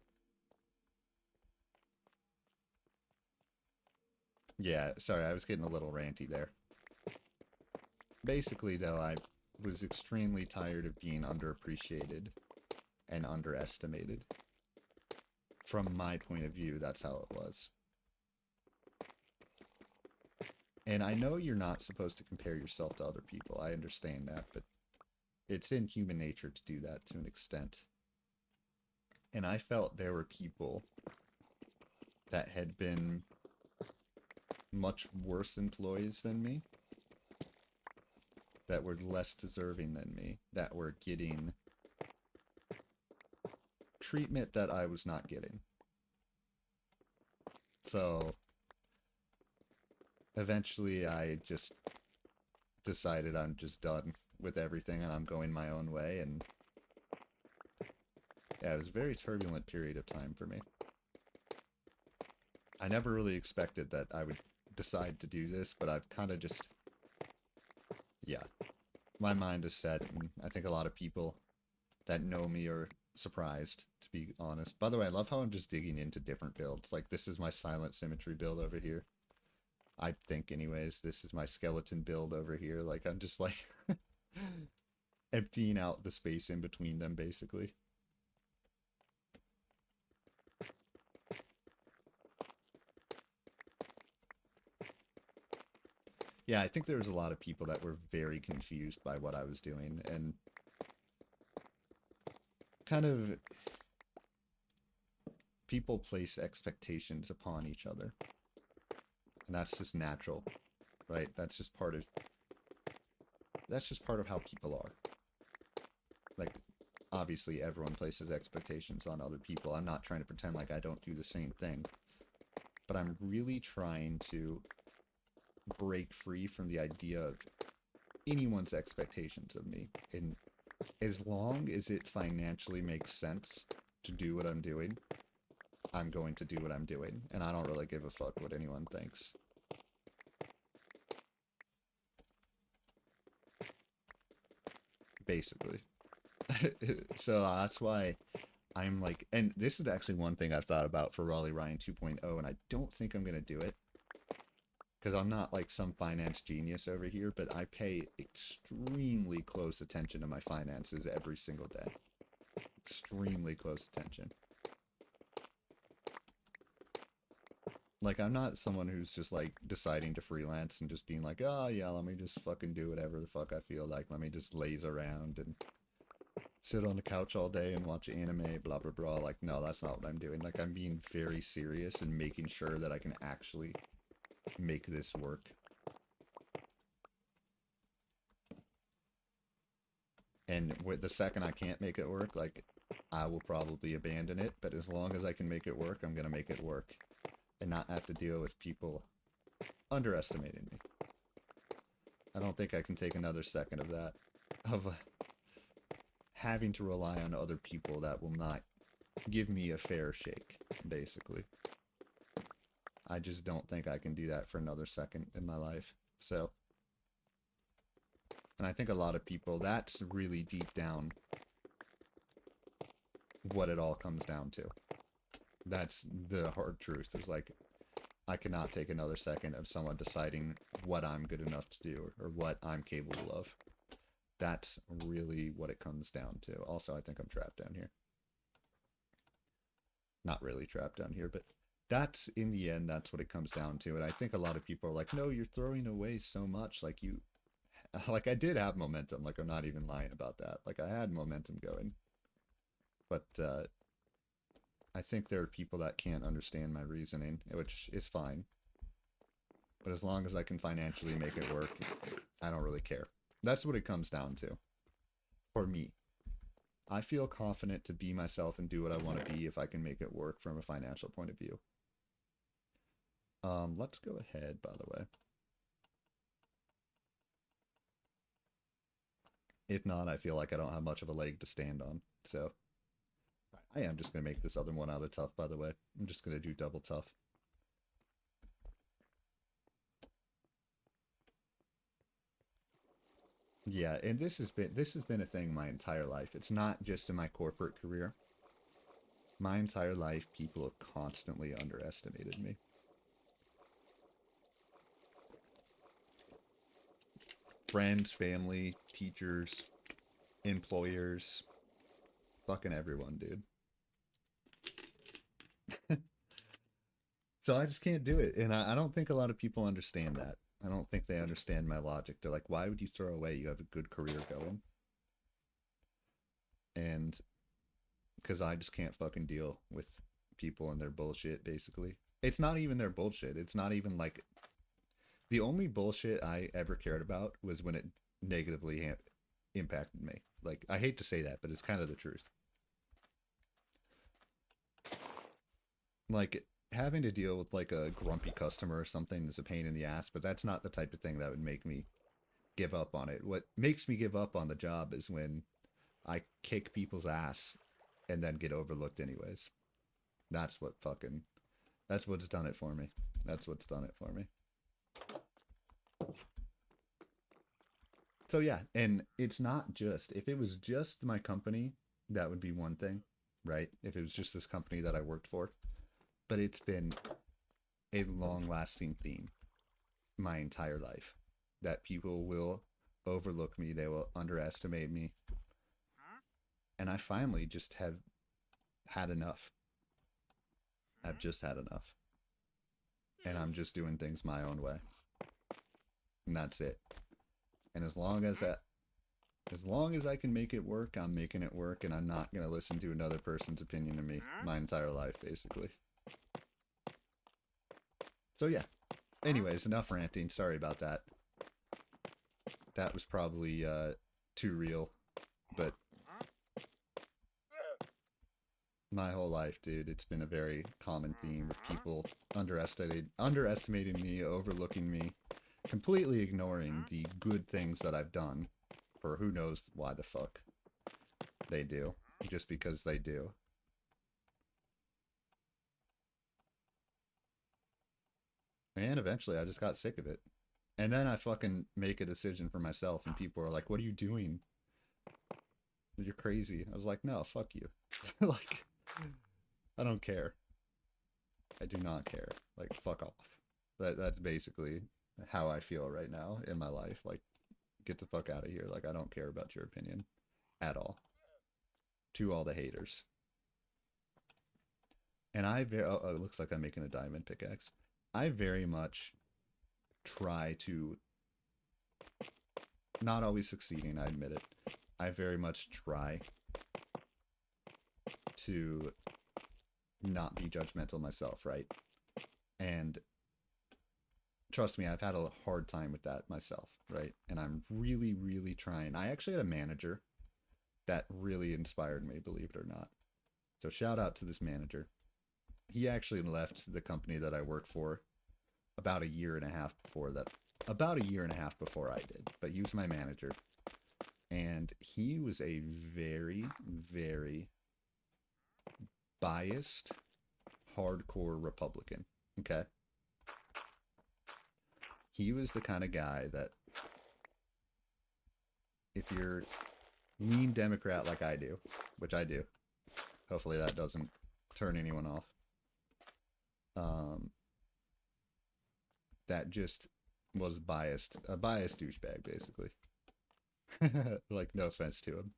Yeah, sorry, I was getting a little ranty there. Basically, though, I was extremely tired of being underappreciated and underestimated. From my point of view, that's how it was. And I know you're not supposed to compare yourself to other people. I understand that, but it's in human nature to do that to an extent. And I felt there were people that had been much worse employees than me, that were less deserving than me, that were getting treatment that I was not getting. So eventually I just decided I'm just done with everything and I'm going my own way. And yeah, it was a very turbulent period of time for me. I never really expected that I would decide to do this, but I've kind of just, yeah, my mind is set, and I think a lot of people that know me are surprised, to be honest. By the way, I love how I'm just digging into different builds. Like, this is my silent symmetry build over here. I think, anyways, this is my skeleton build over here. Like, I'm just, like, emptying out the space in between them, basically. Yeah, I think there was a lot of people that were very confused by what I was doing, and kind of people place expectations upon each other. And that's just natural, right? That's just part of how people are. Like, obviously everyone places expectations on other people. I'm not trying to pretend like I don't do the same thing, but I'm really trying to break free from the idea of anyone's expectations of me. And as long as it financially makes sense to do what I'm doing, I'm going to do what I'm doing. And I don't really give a fuck what anyone thinks. Basically. So that's why I'm like, and this is actually one thing I've thought about for Raleigh Ryan 2.0, and I don't think I'm going to do it. Because I'm not like some finance genius over here, but I pay extremely close attention to my finances every single day. Extremely close attention. Like, I'm not someone who's just like deciding to freelance and just being like, oh yeah, let me just fucking do whatever the fuck I feel like. Let me just laze around and sit on the couch all day and watch anime, blah, blah, blah. Like, no, that's not what I'm doing. Like, I'm being very serious and making sure that I can actually make this work. And with the second I can't make it work, like, I will probably abandon it. But as long as I can make it work, I'm going to make it work. And not have to deal with people underestimating me. I don't think I can take another second of that. Of having to rely on other people that will not give me a fair shake, basically. I just don't think I can do that for another second in my life. So, and I think a lot of people, that's really deep down what it all comes down to. That's the hard truth, is like, I cannot take another second of someone deciding what I'm good enough to do or what I'm capable of. That's really what it comes down to. Also, I think I'm trapped down here. Not really trapped down here, but that's, in the end, that's what it comes down to. And I think a lot of people are like, no, you're throwing away so much. Like, like, I did have momentum. Like, I'm not even lying about that. Like, I had momentum going. But I think there are people that can't understand my reasoning, which is fine. But as long as I can financially make it work, I don't really care. That's what it comes down to. For me. I feel confident to be myself and do what I want to be if I can make it work from a financial point of view. Let's go ahead, by the way. If not, I feel like I don't have much of a leg to stand on. So I am just going to make this other one out of tough, by the way. I'm just going to do double tough. Yeah, and this has been a thing my entire life. It's not just in my corporate career. My entire life, people have constantly underestimated me. Friends, family, teachers, employers, fucking everyone, dude. So I just can't do it. And I don't think a lot of people understand that. I don't think they understand my logic. They're like, why would you throw away? You have a good career going. And because I just can't fucking deal with people and their bullshit, basically. It's not even their bullshit. It's not even like the only bullshit I ever cared about was when it negatively impacted me. Like, I hate to say that, but it's kind of the truth. Like, having to deal with like a grumpy customer or something is a pain in the ass, but that's not the type of thing that would make me give up on it. What makes me give up on the job is when I kick people's ass and then get overlooked anyways. That's what's done it for me. That's what's done it for me. So yeah, and it's not just, if it was just my company, that would be one thing, right? If it was just this company that I worked for. But it's been a long-lasting theme my entire life that people will overlook me, they will underestimate me. And I finally just have had enough. I've just had enough. And I'm just doing things my own way. And that's it. And as long as I can make it work, I'm making it work, and I'm not going to listen to another person's opinion of me my entire life, basically. So yeah. Anyways, enough ranting. Sorry about that. That was probably too real. But my whole life, dude, it's been a very common theme of people underestimating me, overlooking me, completely ignoring the good things that I've done for who knows why the fuck they do, just because they do. And eventually I just got sick of it. And then I fucking make a decision for myself, and people are like, what are you doing? You're crazy. I was like, no, fuck you. Like, I don't care. I do not care. Like, fuck off. That's basically how I feel right now in my life. Like, get the fuck out of here. Like, I don't care about your opinion at all. To all the haters. And it looks like I'm making a diamond pickaxe. I very much try to, not always succeeding, I admit it. I very much try to not be judgmental myself, right? And trust me, I've had a hard time with that myself, right? And I'm really, really trying. I actually had a manager that really inspired me, believe it or not. So shout out to this manager. He actually left the company that I work for about a year and a half before I did. But he was my manager. And he was a very, very biased, hardcore Republican. Okay? He was the kind of guy that if you're lean Democrat like I do, which I do, hopefully that doesn't turn anyone off, that just was a biased douchebag, basically. Like, no offense to him.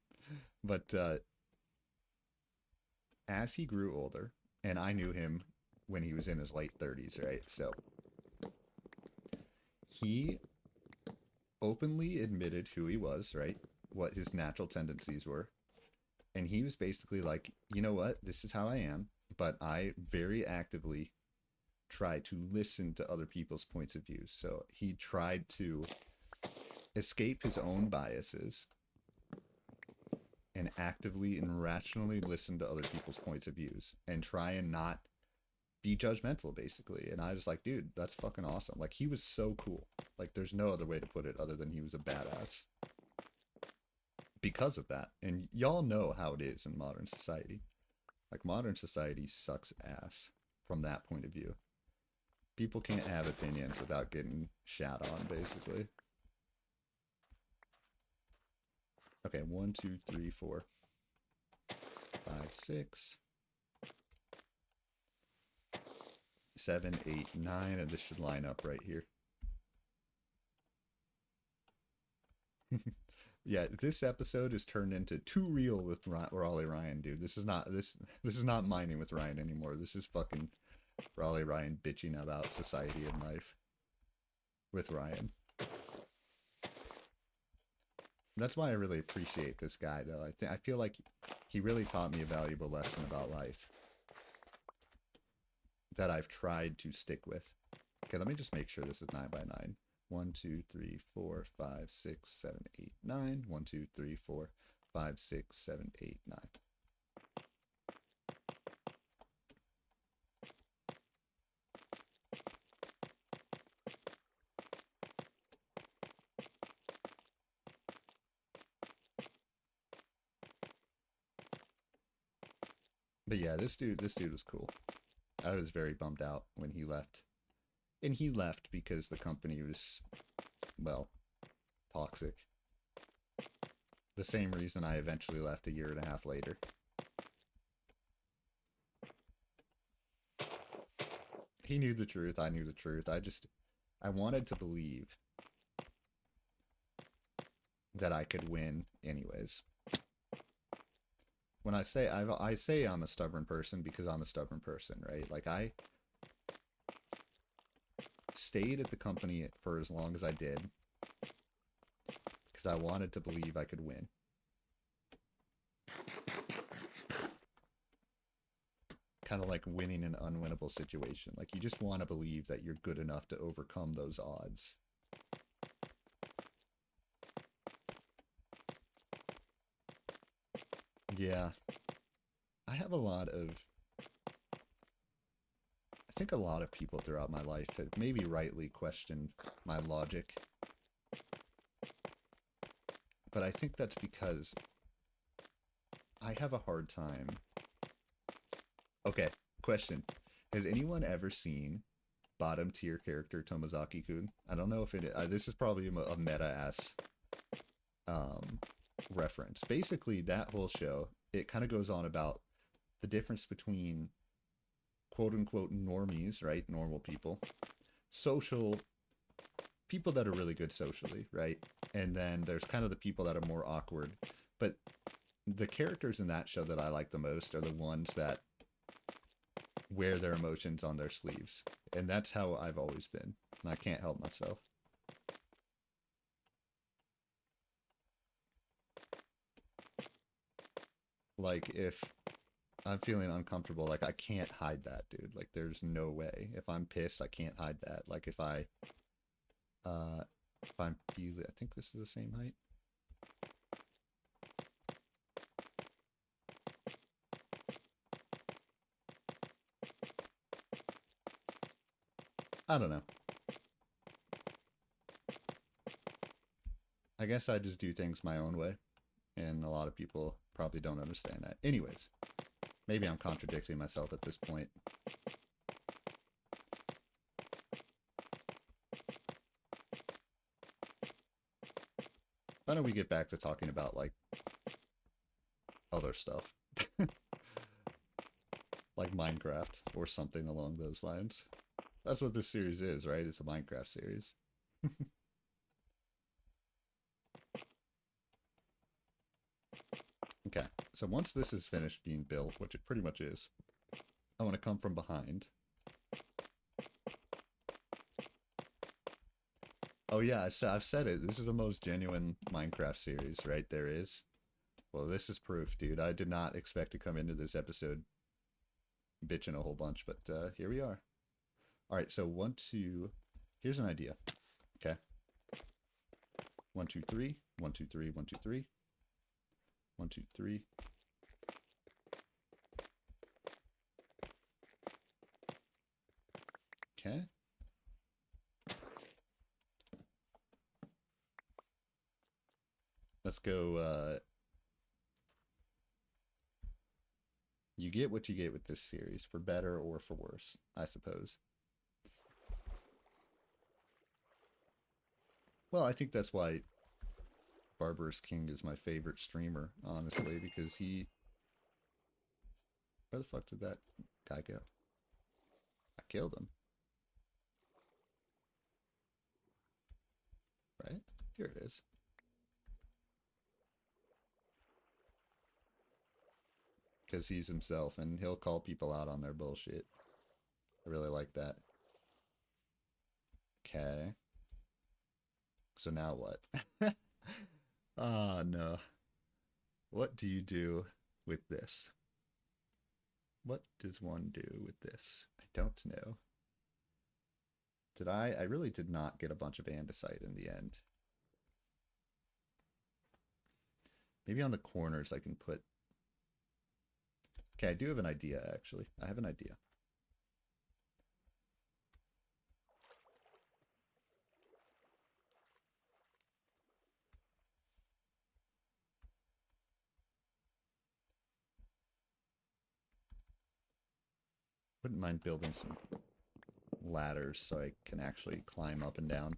But as he grew older, and I knew him when he was in his late 30s, right? So he openly admitted who he was, right? What his natural tendencies were. And he was basically like, you know what? This is how I am. But I very actively try to listen to other people's points of view. So he tried to escape his own biases and actively and rationally listen to other people's points of views and try and not be judgmental, basically. And I was like, dude, that's fucking awesome. Like, he was so cool. Like, there's no other way to put it other than he was a badass. because of that. And y'all know how it is in modern society. Like, modern society sucks ass from that point of view. People can't have opinions without getting shat on, basically. Okay, 1, 2, 3, 4, 5, 6, 7, 8, 9, and this should line up right here. Yeah, this episode is turned into Too Real with Raleigh Ryan, dude. This is not mining with Ryan anymore. This is fucking Raleigh Ryan bitching about society and life with Ryan. That's why I really appreciate this guy, though. I feel like he really taught me a valuable lesson about life that I've tried to stick with. Okay, let me just make sure this is 9 by 9. 1, 2, 3, 4, 5, 6, 7, 8, 9. 1, 2, 3, 4, 5, 6, 7, 8, 9. But yeah, this dude was cool. I was very bummed out when he left. And he left because the company was, well, toxic. The same reason I eventually left a year and a half later. He knew the truth. I knew the truth. I wanted to believe that I could win anyways. When I say I'm a stubborn person because I'm a stubborn person, right? Like, I stayed at the company for as long as I did because I wanted to believe I could win. Kind of like winning an unwinnable situation. Like, you just want to believe that you're good enough to overcome those odds. Yeah. I have a lot of... I think a lot of people throughout my life have maybe rightly questioned my logic. But I think that's because I have a hard time. Okay, question. Has anyone ever seen bottom tier character Tomozaki-kun? I don't know if it is. This is probably a meta-ass reference. Basically, that whole show, it kind of goes on about the difference between quote-unquote normies, right? Normal people. Social people that are really good socially, right? And then there's kind of the people that are more awkward. But the characters in that show that I like the most are the ones that wear their emotions on their sleeves. And that's how I've always been. And I can't help myself. Like, if I'm feeling uncomfortable, like, I can't hide that, dude. Like, there's no way. If I'm pissed, I can't hide that. Like, if I'm feeling, I think this is the same height. I don't know. I guess I just do things my own way, and a lot of people probably don't understand that. Anyways, maybe I'm contradicting myself at this point. Why don't we get back to talking about, like, other stuff? Like Minecraft or something along those lines. That's what this series is, right? It's a Minecraft series. Okay, so once this is finished being built, which it pretty much is, I want to come from behind. Oh yeah, I've said it. This is the most genuine Minecraft series, right? There is. Well, this is proof, dude. I did not expect to come into this episode bitching a whole bunch, but here we are. All right, so 1, 2. Here's an idea. Okay. 1, 2, 3. 1, 2, 3. 1, 2, 3. 1, 2, 3. Okay. Let's go You get what you get with this series, for better or for worse, I suppose. Well, I think that's why Barbarous King is my favorite streamer, honestly, because he... Where the fuck did that guy go? I killed him. Right? Here it is. Because he's himself, and he'll call people out on their bullshit. I really like that. Okay. So now what? Ah, no. What do you do with this? What does one do with this? I don't know. Did I? I really did not get a bunch of andesite in the end. Maybe on the corners I can put... Okay, I do have an idea, actually. I have an idea. Wouldn't mind building some ladders so I can actually climb up and down.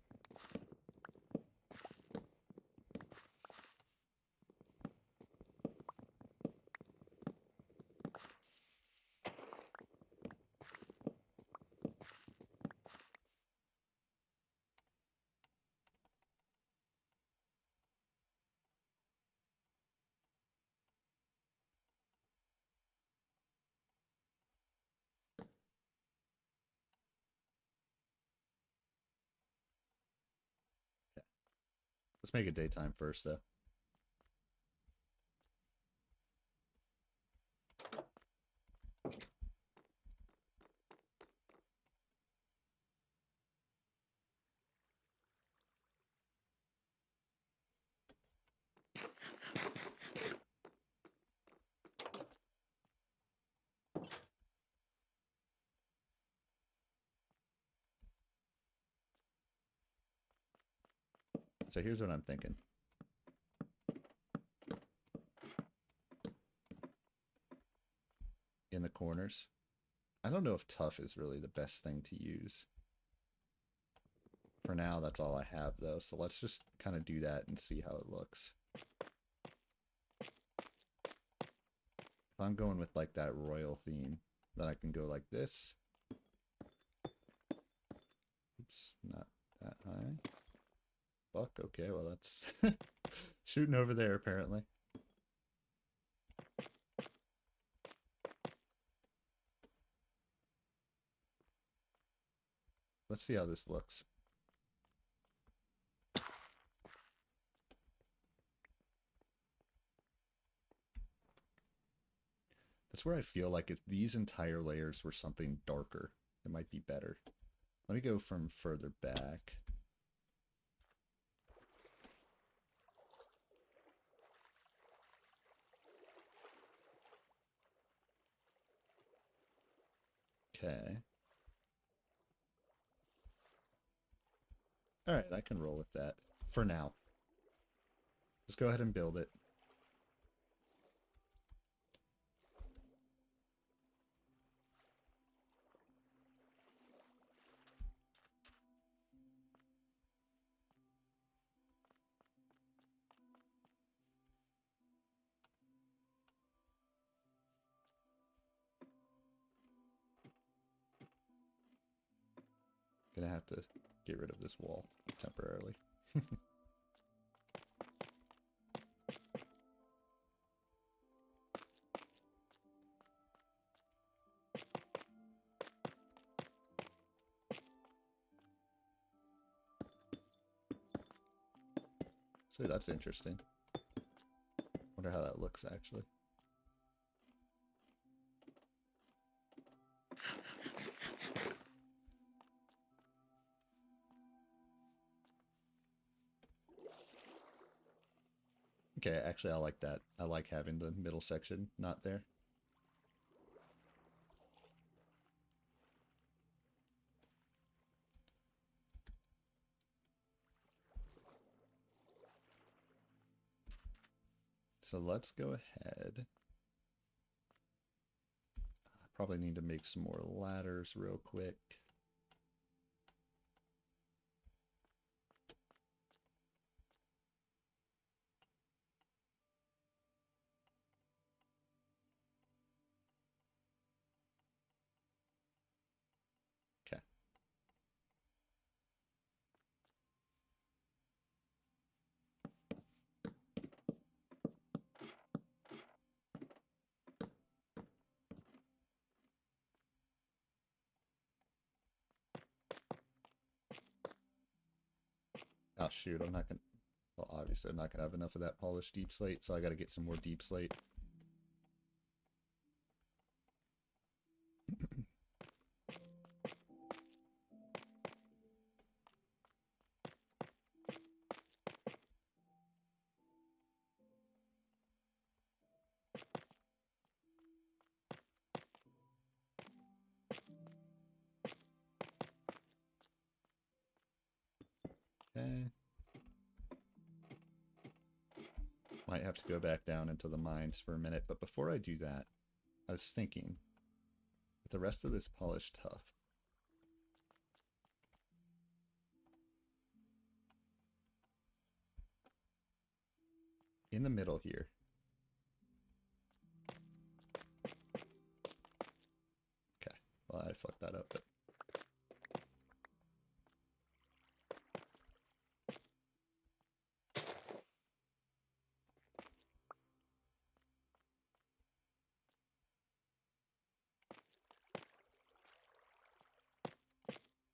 Yeah. Let's make it daytime first, though. So here's what I'm thinking. In the corners. I don't know if Tuff is really the best thing to use. For now, that's all I have, though. So let's just kind of do that and see how it looks. If I'm going with, like, that royal theme, then I can go like this. Oops, not that high. Fuck, okay, well, that's shooting over there, apparently. Let's see how this looks. That's where I feel like if these entire layers were something darker, it might be better. Let me go from further back. Okay. Alright, I can roll with that. For now. Just go ahead and build it. Gonna have to get rid of this wall temporarily. So that's interesting. Wonder how that looks actually. Okay, actually I like that. I like having the middle section not there. So let's go ahead. Probably need to make some more ladders real quick. Okay. Oh shoot, I'm not gonna, well obviously I'm not gonna have enough of that polished deep slate, so I gotta get some more deep slate. Okay. Might have to go back down into the mines for a minute, but before I do that, I was thinking, with the rest of this polished tuff, in the middle here, okay, well I fucked that up, but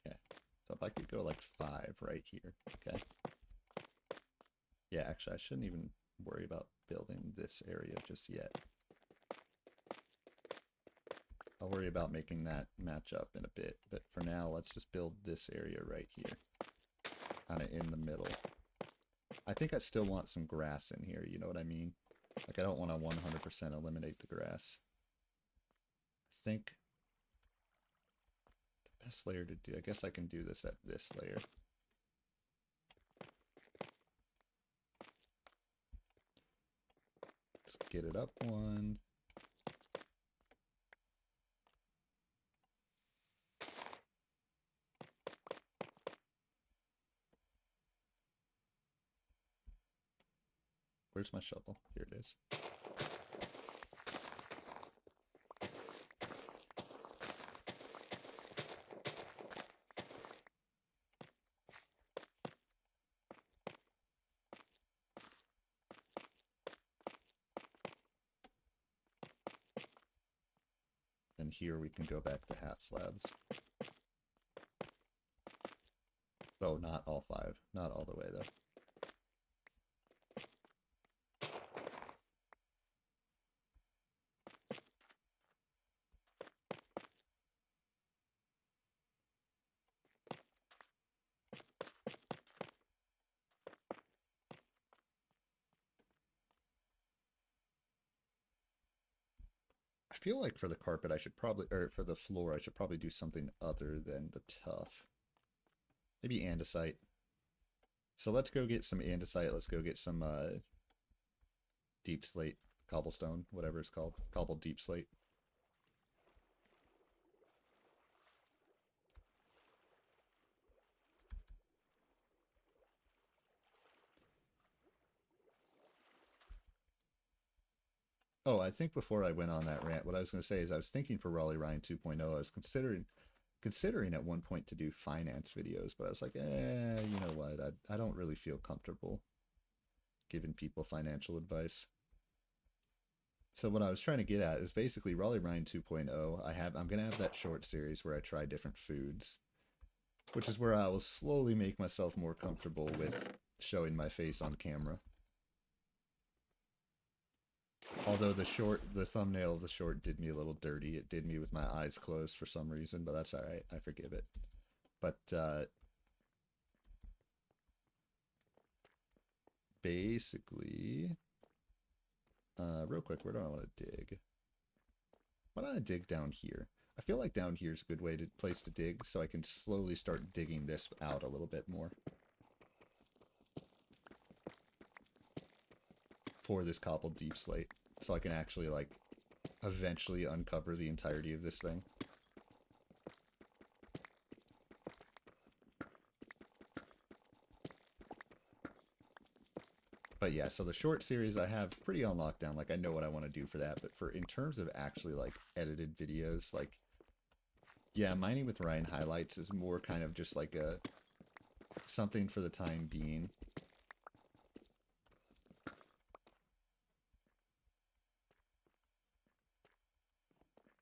okay, so if I could go like 5 right here, okay. Yeah, actually I shouldn't even worry about building this area just yet. I'll worry about making that match up in a bit, but for now let's just build this area right here, kind of in the middle. I think I still want some grass in here, you know what I mean? Like I don't want to 100% eliminate the grass. I think the best layer to do, I guess I can do this at this layer. Let's get it up one. Where's my shovel? Here it is. And here we can go back to half slabs. Oh, not all 5. Not all the way though. I feel like for the carpet I should probably, or for the floor I should probably do something other than the tuff. Maybe andesite. So let's go get some andesite. Let's go get some deep slate, cobblestone, whatever it's called. Cobbled deep slate. Oh, I think before I went on that rant, what I was going to say is I was thinking for Raleigh Ryan 2.0, I was considering at one point to do finance videos, but I was like, you know what? I don't really feel comfortable giving people financial advice. So what I was trying to get at is basically Raleigh Ryan 2.0. I'm going to have that short series where I try different foods, which is where I will slowly make myself more comfortable with showing my face on camera. Although the thumbnail of the short did me a little dirty. It did me with my eyes closed for some reason, but that's alright. I forgive it. But, basically, real quick, where do I want to dig? Why don't I dig down here? I feel like down here is a good place to dig, so I can slowly start digging this out a little bit more. For this cobbled deep slate. So I can actually, like, eventually uncover the entirety of this thing. But yeah, so the short series I have pretty on lockdown. Like, I know what I want to do for that. But for in terms of actually like edited videos, like, yeah, Mining with Ryan highlights is more kind of just like a something for the time being.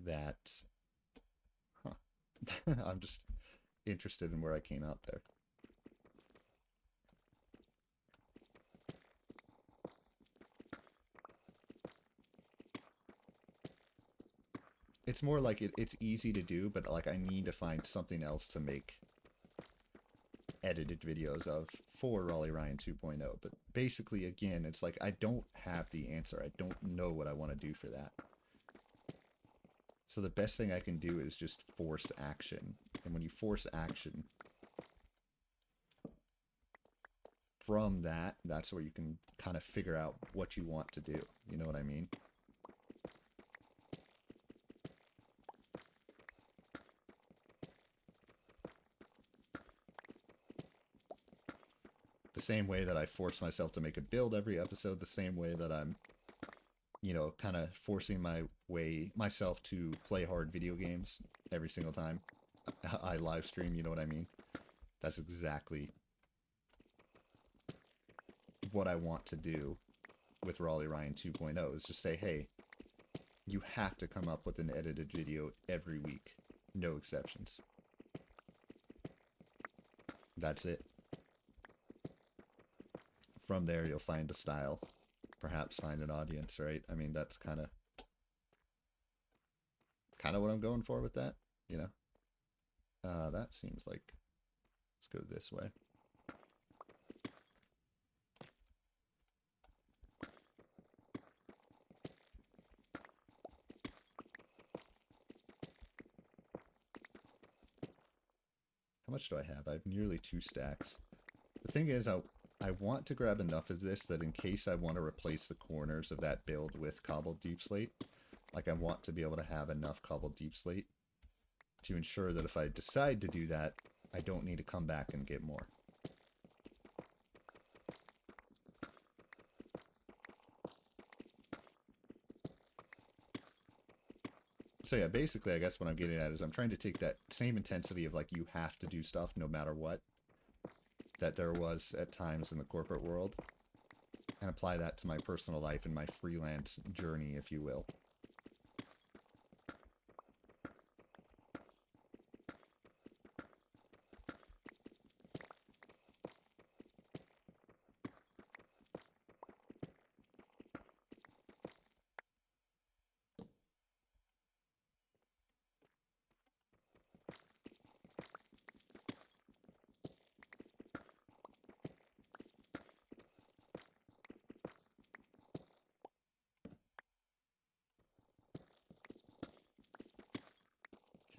That, huh. I'm just interested in where I came out there. It's more like it's easy to do, but like I need to find something else to make edited videos of for Raleigh Ryan 2.0. But basically, again, it's like I don't have the answer. I don't know what I want to do for that. So the best thing I can do is just force action. And when you force action, from that, that's where you can kind of figure out what you want to do. You know what I mean? The same way that I force myself to make a build every episode, the same way that I'm, you know, kind of forcing myself to play hard video games every single time I live stream, you know what I mean? That's exactly what I want to do with Raleigh Ryan 2.0 is just say, hey, you have to come up with an edited video every week. No exceptions. That's it. From there, you'll find a style. Perhaps find an audience, right? I mean, that's kind of what I'm going for with that, you know? That seems like, let's go this way. How much do I have? I have nearly 2 stacks. The thing is, I want to grab enough of this that in case I want to replace the corners of that build with cobbled deep slate, like I want to be able to have enough cobbled deep slate to ensure that if I decide to do that, I don't need to come back and get more. So yeah, basically I guess what I'm getting at is I'm trying to take that same intensity of like you have to do stuff no matter what that there was at times in the corporate world and apply that to my personal life and my freelance journey, if you will.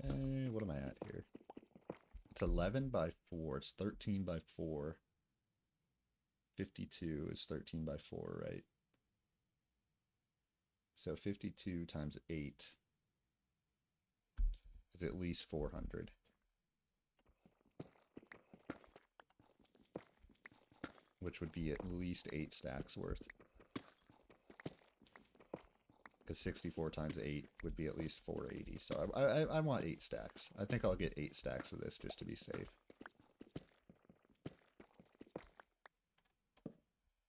Okay, what am I at here? It's 11 by 4. It's 13 by 4. 52 is 13 by 4, right? So 52 times 8 is at least 400. Which would be at least 8 stacks worth. Because 64 times 8 would be at least 480. So I want 8 stacks. I think I'll get 8 stacks of this just to be safe.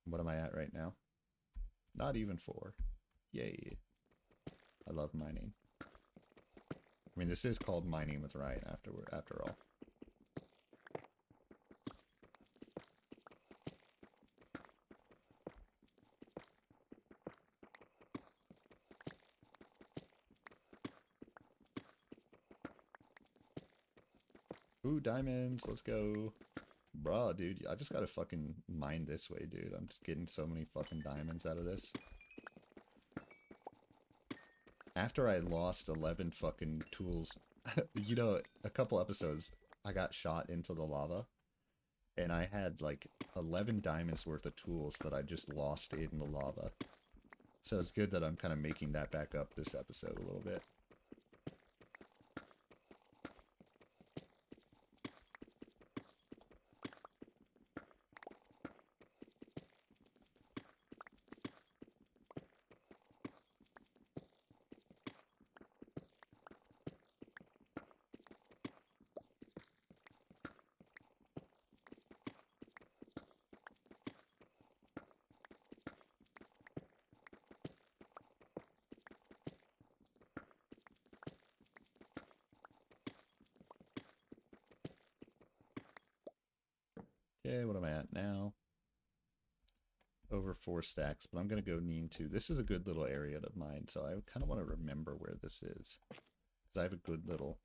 What am I at right now? Not even 4. Yay. I love mining. I mean, this is called Mining with Ryan after all. Ooh, diamonds. Let's go. Bruh, dude, I just gotta fucking mine this way, dude. I'm just getting so many fucking diamonds out of this. After I lost 11 fucking tools, you know, a couple episodes, I got shot into the lava. And I had like 11 diamonds worth of tools that I just lost in the lava. So it's good that I'm kind of making that back up this episode a little bit. Okay, what am I at now? Over 4 stacks, but I'm going to go Neem 2. This is a good little area to mine, so I kind of want to remember where this is. Because I have a good little...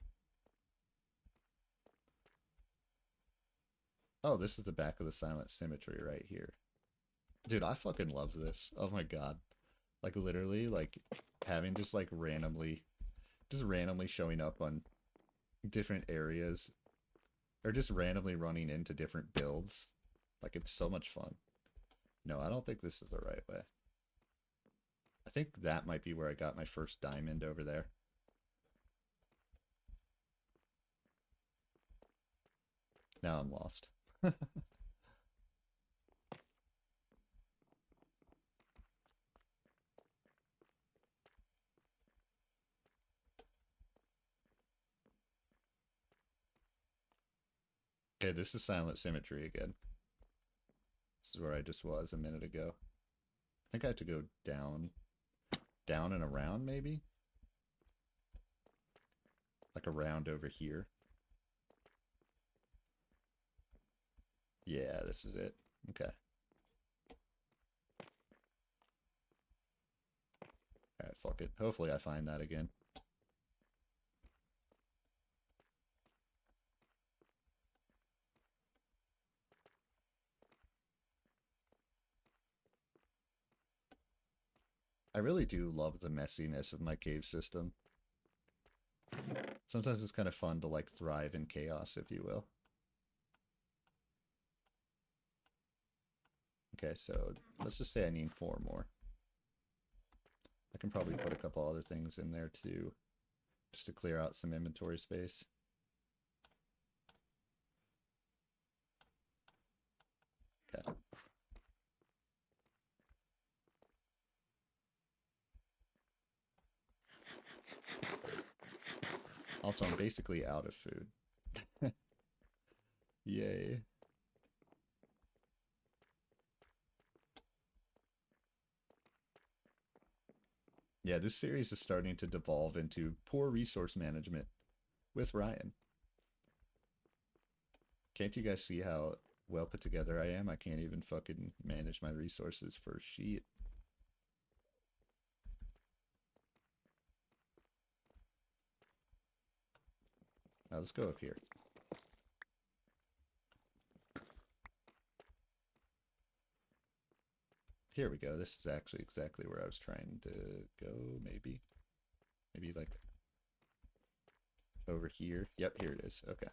Oh, this is the back of the Silent Symmetry right here. Dude, I fucking love this. Oh my god. Like, literally, like, having just, like, randomly showing up on different areas. Or just randomly running into different builds. Like, it's so much fun. No, I don't think this is the right way. I think that might be where I got my first diamond over there. Now I'm lost. Okay, this is Silent Symmetry again. This is where I just was a minute ago. I think I have to go down and around, maybe? Like around over here. Yeah, this is it. Okay. Alright, fuck it. Hopefully I find that again. I really do love the messiness of my cave system. Sometimes it's kind of fun to, like, thrive in chaos, if you will. Okay, so let's just say I need 4 more. I can probably put a couple other things in there, too, just to clear out some inventory space. Okay. Also, I'm basically out of food. Yay. Yeah, this series is starting to devolve into poor resource management with Ryan. Can't you guys see how well put together I am? I can't even fucking manage my resources for shit. Now let's go up here. Here we go. This is actually exactly where I was trying to go, maybe. Maybe like over here. Yep, here it is. Okay.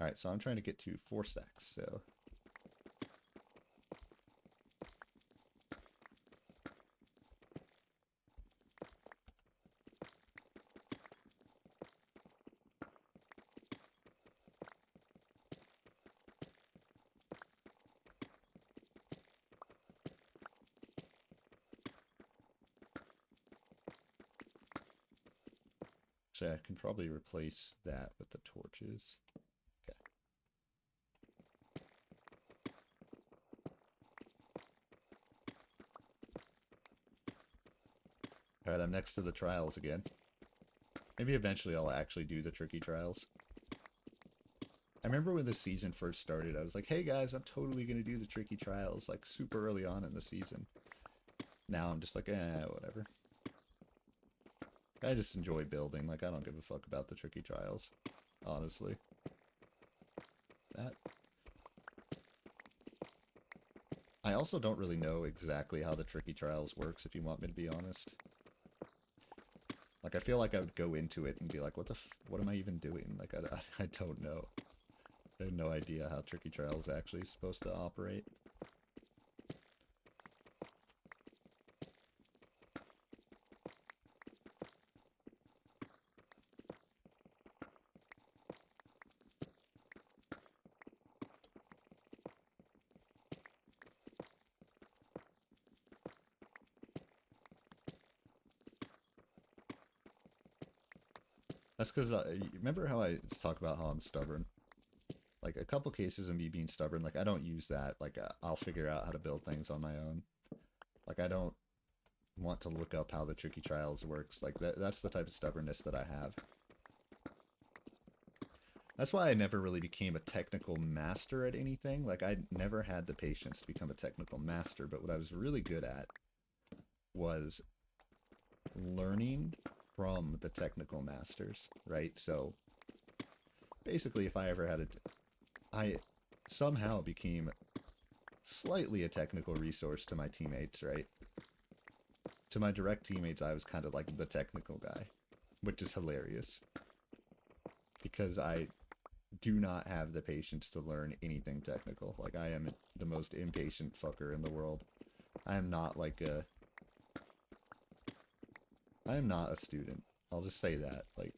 Alright, so I'm trying to get to 4 stacks, so... Actually, I can probably replace that with the torches. Okay. Alright, I'm next to the trials again. Maybe eventually I'll actually do the tricky trials. I remember when the season first started, I was like, hey guys, I'm totally going to do the tricky trials, like super early on in the season. Now I'm just like, whatever. I just enjoy building, like I don't give a fuck about the tricky trials, honestly. That. I also don't really know exactly how the tricky trials works, if you want me to be honest. Like, I feel like I would go into it and be like, what am I even doing? Like, I don't know. I had no idea how Tricky Trial is actually supposed to operate. That's because, remember how I talk about how I'm stubborn? Like, a couple cases of me being stubborn, like, I don't use that. Like, I'll figure out how to build things on my own. Like, I don't want to look up how the Tricky Trials works. Like, that's the type of stubbornness that I have. That's why I never really became a technical master at anything. Like, I never had the patience to become a technical master, but what I was really good at was learning from the technical masters, right? So basically, if I ever had I somehow became slightly a technical resource to my teammates, right? To my direct teammates, I was kind of like the technical guy, which is hilarious because I do not have the patience to learn anything technical. Like, I am the most impatient fucker in the world. I am not like a... I am not a student. I'll just say that. Like,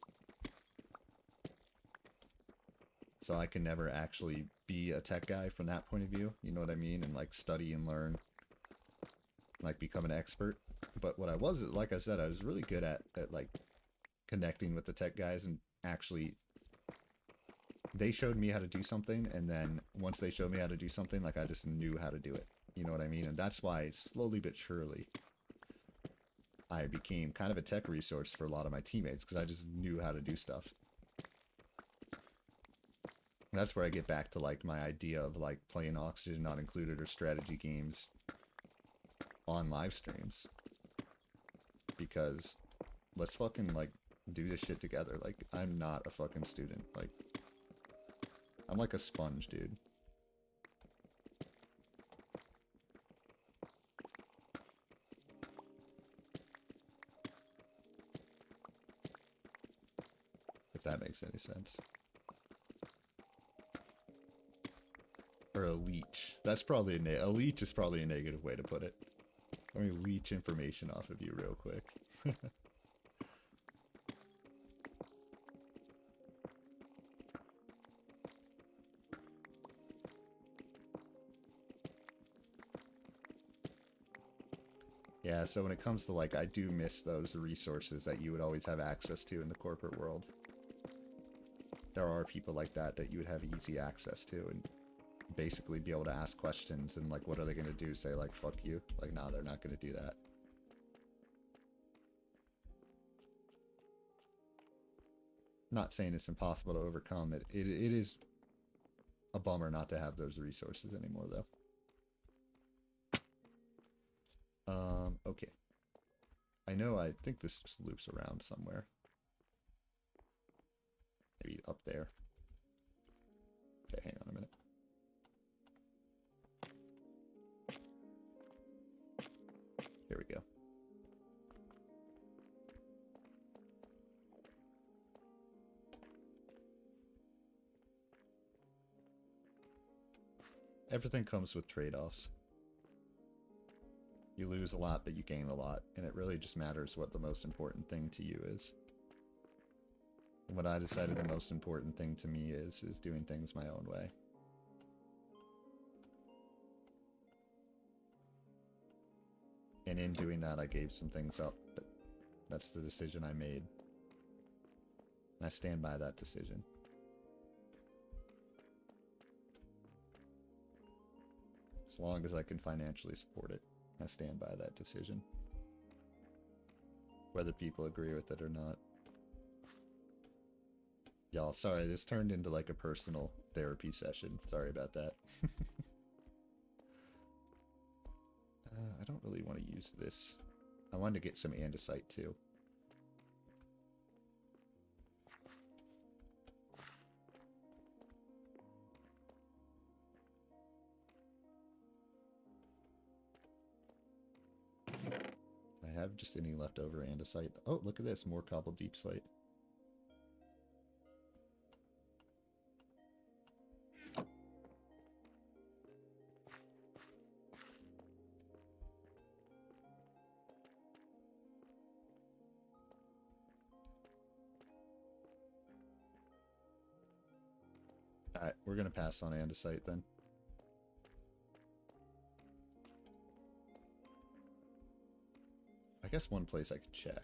so I can never actually be a tech guy from that point of view. You know what I mean? And like study and learn, like become an expert. But what I was, like I said, I was really good at like connecting with the tech guys and actually they showed me how to do something. And then once they showed me how to do something, like I just knew how to do it. You know what I mean? And that's why slowly but surely I became kind of a tech resource for a lot of my teammates because I just knew how to do stuff. And that's where I get back to like my idea of like playing Oxygen Not Included or strategy games on live streams. Because let's fucking like do this shit together. Like, I'm not a fucking student. Like, I'm like a sponge, dude. If that makes any sense. Or a leech. That's probably a leech is probably a negative way to put it. Let me leech information off of you real quick. Yeah, so when it comes to like, I do miss those resources that you would always have access to in the corporate world. There are people like that you would have easy access to and basically be able to ask questions and like, what are they going to do? Say like, fuck you? Like, nah, they're not going to do that. Not saying it's impossible to overcome. It is a bummer not to have those resources anymore, though. Okay. I think this just loops around somewhere. Maybe up there. Okay, hang on a minute. Here we go. Everything comes with trade-offs. You lose a lot, but you gain a lot, and it really just matters what the most important thing to you is. And what I decided the most important thing to me is doing things my own way. And in doing that, I gave some things up, but that's the decision I made. And I stand by that decision. As long as I can financially support it, I stand by that decision. Whether people agree with it or not. Y'all, sorry, this turned into like a personal therapy session. Sorry about that. I don't really want to use this. I wanted to get some andesite too. I have just any leftover andesite. Oh, look at this. More cobble deep slate. Alright, we're gonna pass on andesite then. I guess one place I could check.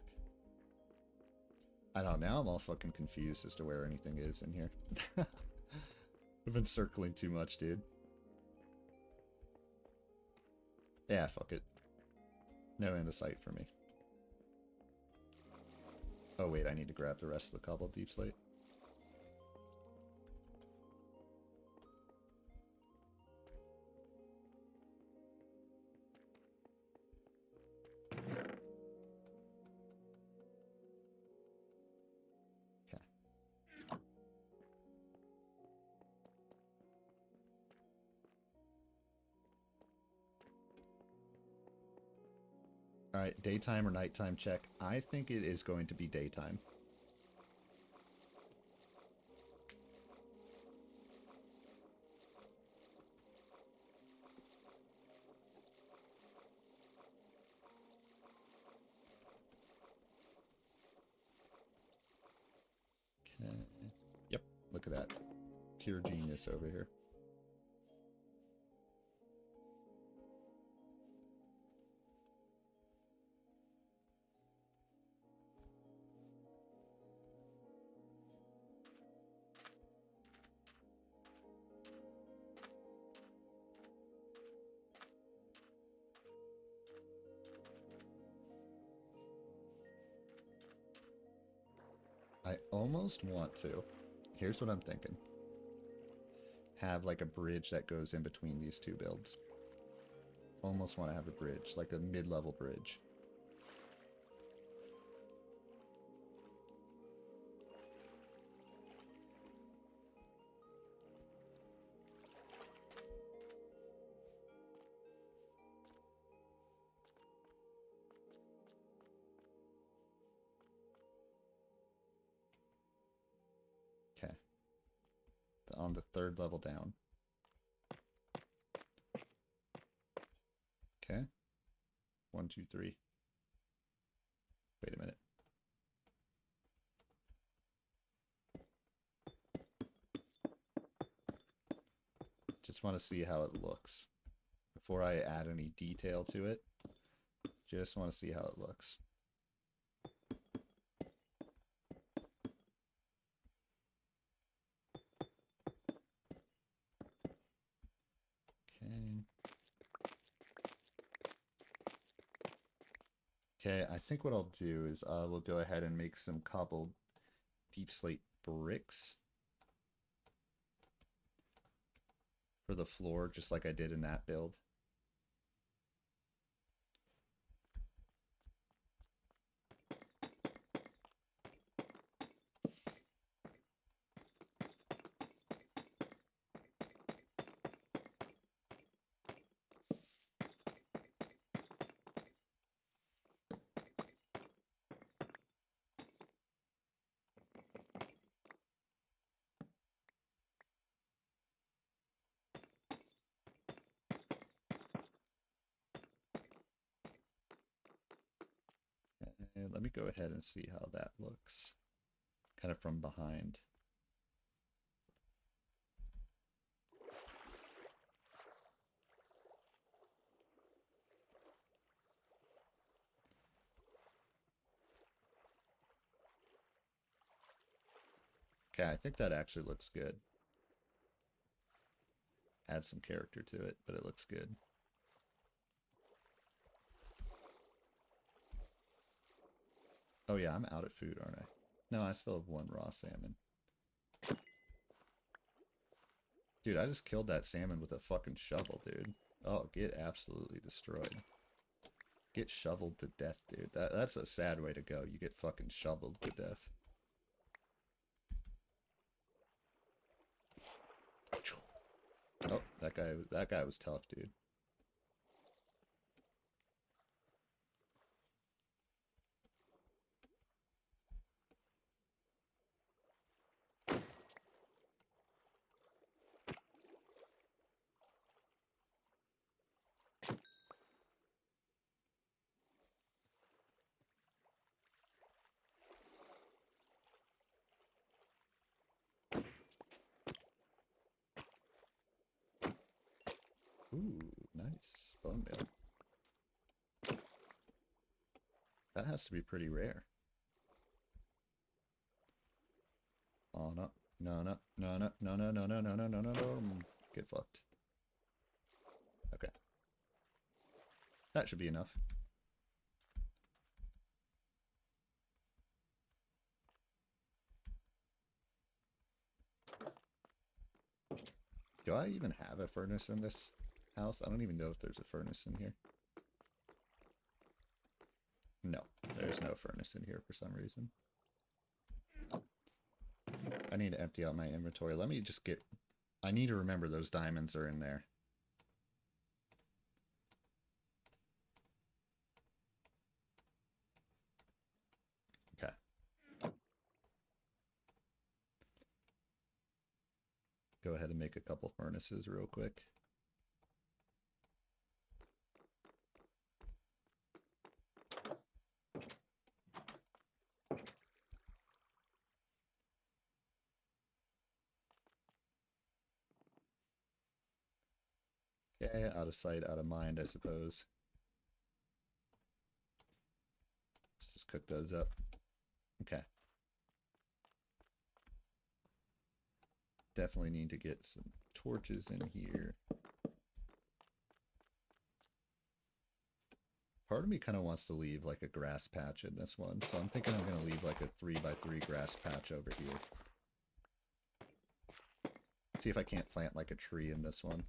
I don't know, now I'm all fucking confused as to where anything is in here. I've been circling too much, dude. Yeah, fuck it. No andesite for me. Oh wait, I need to grab the rest of the cobbled deep slate. Alright, daytime or nighttime check. I think it is going to be daytime. Okay. Yep, look at that. Pure genius over here. I almost want to. Here's what I'm thinking. Have like a bridge that goes in between these two builds. Almost want to have a bridge, like a mid-level bridge. Okay. On the third level down. Okay. 1, 2, 3. Wait a minute. Just want to see how it looks. Before I add any detail to it, just want to see how it looks. Okay, I think what I'll do is we'll go ahead and make some cobbled deep slate bricks for the floor, just like I did in that build. And let me go ahead and see how that looks, kind of from behind. Okay, I think that actually looks good. Add some character to it, but it looks good. Oh yeah, I'm out of food, aren't I? No, I still have 1 raw salmon. Dude, I just killed that salmon with a fucking shovel, dude. Oh, get absolutely destroyed. Get shoveled to death, dude. That's a sad way to go. You get fucking shoveled to death. Oh, that guy was tough, dude. Ooh, nice. Bone meal. That has to be pretty rare. Oh, no. No, no, no, no, no, no, no, no, no, no, no, no, no. Get fucked. Okay. That should be enough. Do I even have a furnace in this house? I don't even know if there's a furnace in here. No, there's no furnace in here for some reason. I need to empty out my inventory. Let me just get... I need to remember those diamonds are in there. Okay. Go ahead and make a couple furnaces real quick. Okay, out of sight, out of mind, I suppose. Let's just cook those up. Okay. Definitely need to get some torches in here. Part of me kind of wants to leave like a grass patch in this one, so I'm thinking I'm going to leave like a 3x3 grass patch over here. See if I can't plant like a tree in this one.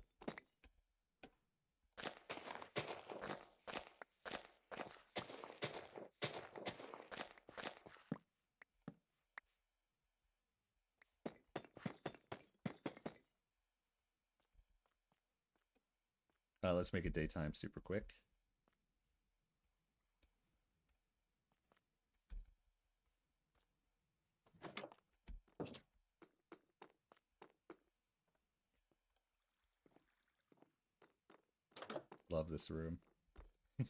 Let's make it daytime super quick. Love this room. I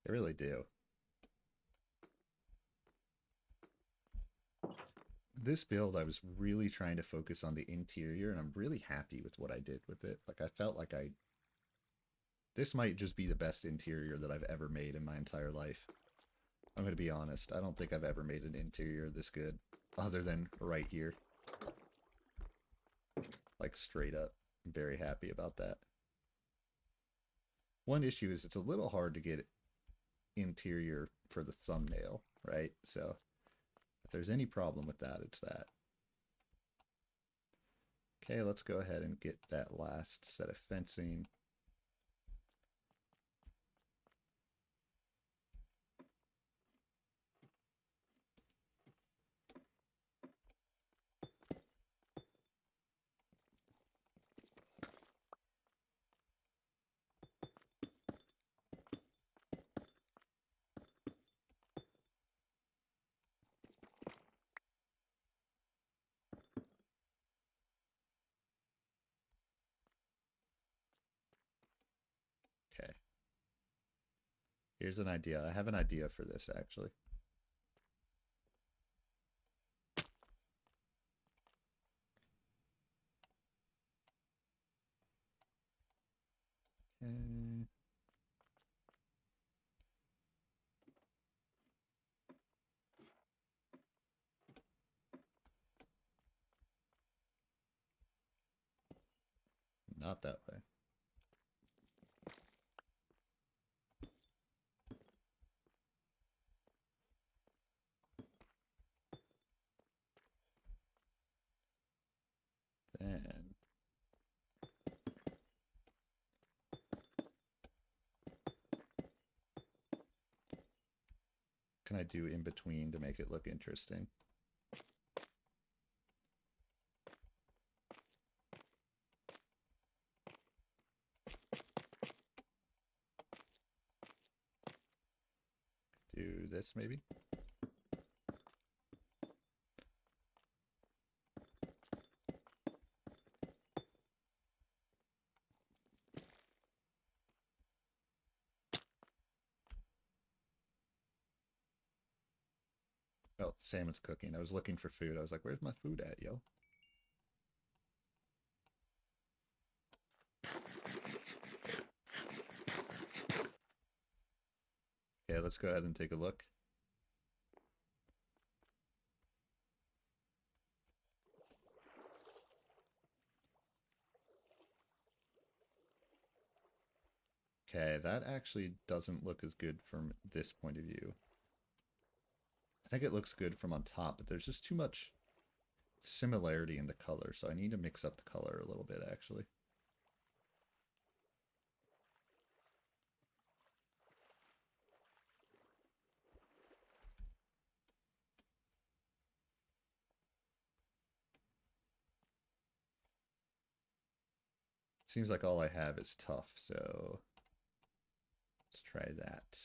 really do. This build, I was really trying to focus on the interior, and I'm really happy with what I did with it. Like, I felt like this might just be the best interior that I've ever made in my entire life. I'm going to be honest. I don't think I've ever made an interior this good, other than right here. Like, straight up. I'm very happy about that. One issue is it's a little hard to get interior for the thumbnail, right? So if there's any problem with that, it's that. Okay, let's go ahead and get that last set of fencing. Okay. Here's an idea. I have an idea for this, actually. Okay. Not that way. Then can I do in between to make it look interesting? Do this maybe? Oh, salmon's cooking. I was looking for food. I was like, where's my food at, yo? Okay, let's go ahead and take a look. Okay, that actually doesn't look as good from this point of view. I think it looks good from on top, but there's just too much similarity in the color, so I need to mix up the color a little bit, actually. Seems like all I have is Tuff, so let's try that.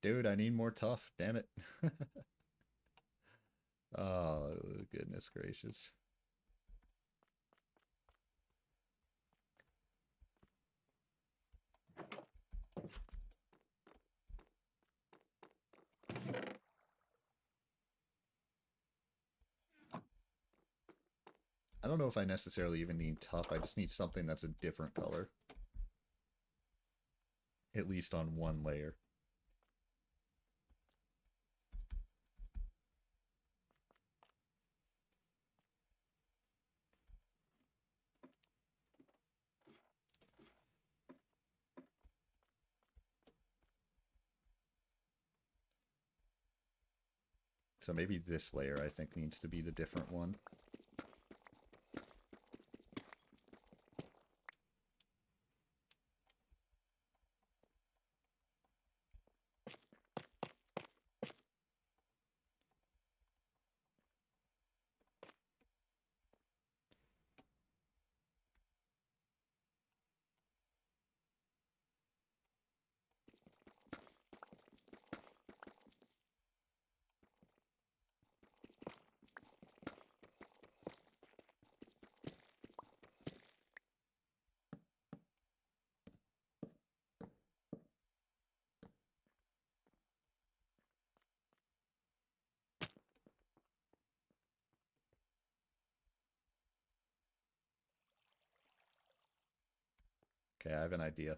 Dude, I need more Tuff, damn it. Oh, goodness gracious. I don't know if I necessarily even need Tuff, I just need something that's a different color. At least on one layer. So maybe this layer, I think, needs to be the different one. Okay, I have an idea.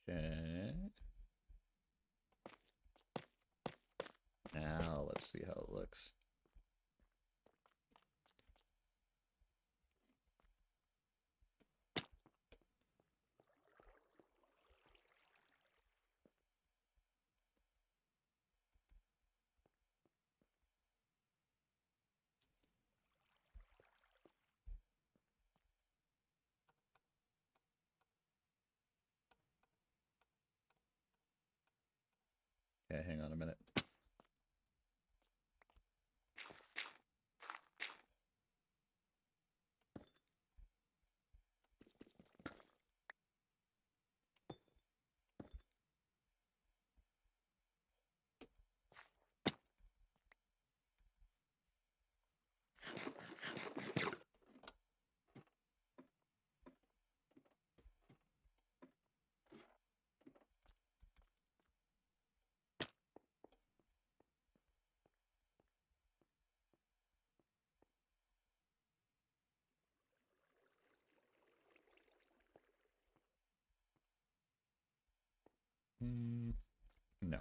Okay. Now let's see how it looks. Okay, hang on a minute. No.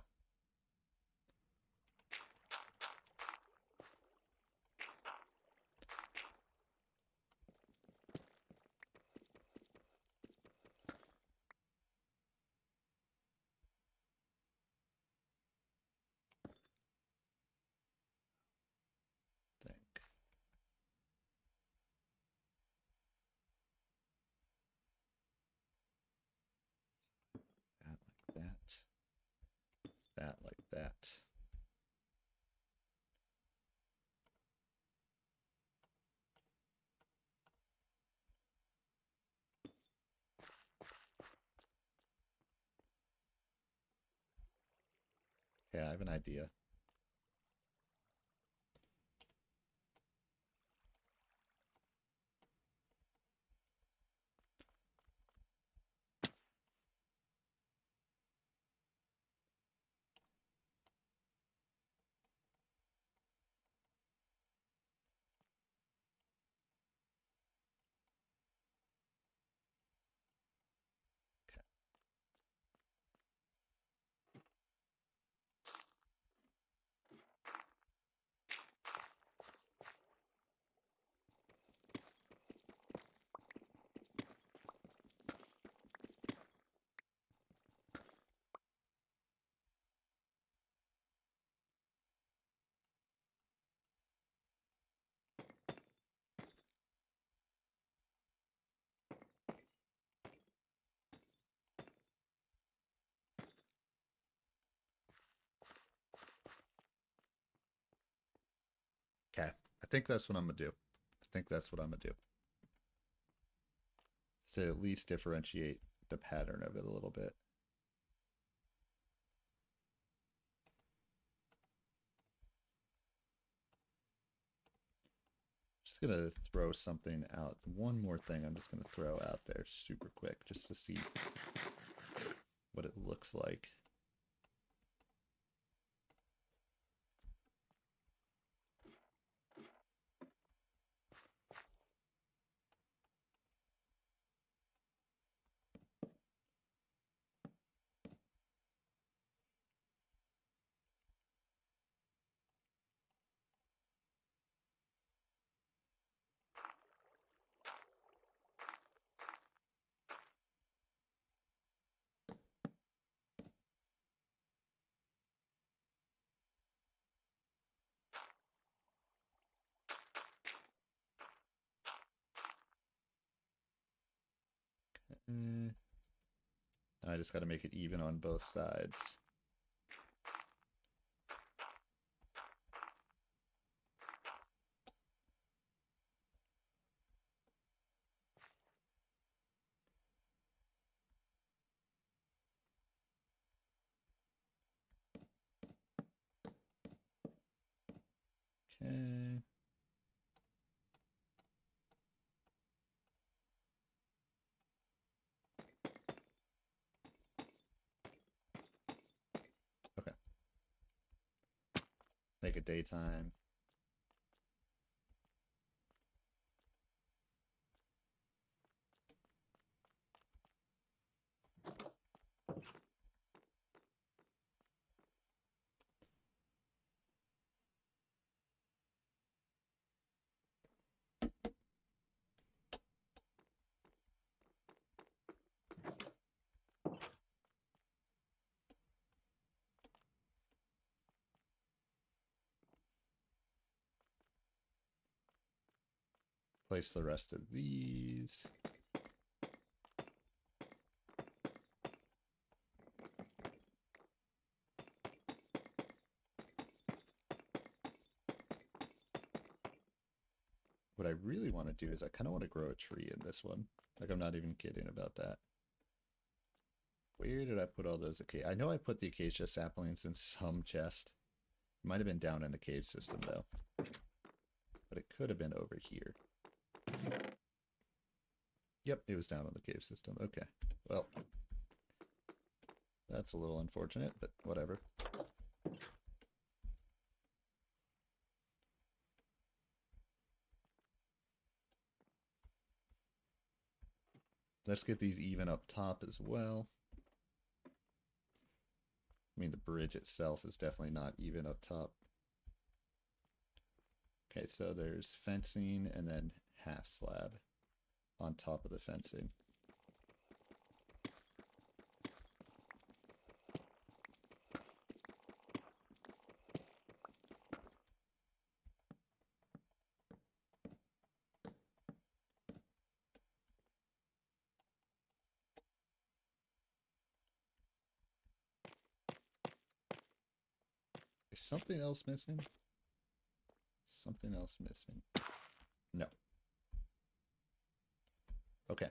Think. Okay, I have an idea. Okay, I think that's what I'm gonna do. I think that's what I'm gonna do. To at least differentiate the pattern of it a little bit. Just gonna throw something out. One more thing I'm just gonna throw out there super quick just to see what it looks like. I just got to make it even on both sides. Okay. Okay. Make it daytime. Place the rest of these. What I really want to do is I kind of want to grow a tree in this one. Like, I'm not even kidding about that. Where did I put all those acacia? I know I put the acacia saplings in some chest. It might have been down in the cave system, though. But it could have been over here. Yep, it was down in the cave system. Okay. Well, that's a little unfortunate, but whatever. Let's get these even up top as well. I mean, the bridge itself is definitely not even up top. Okay, so there's fencing and then half slab on top of the fencing. Is something else missing? Something else missing. No. Okay.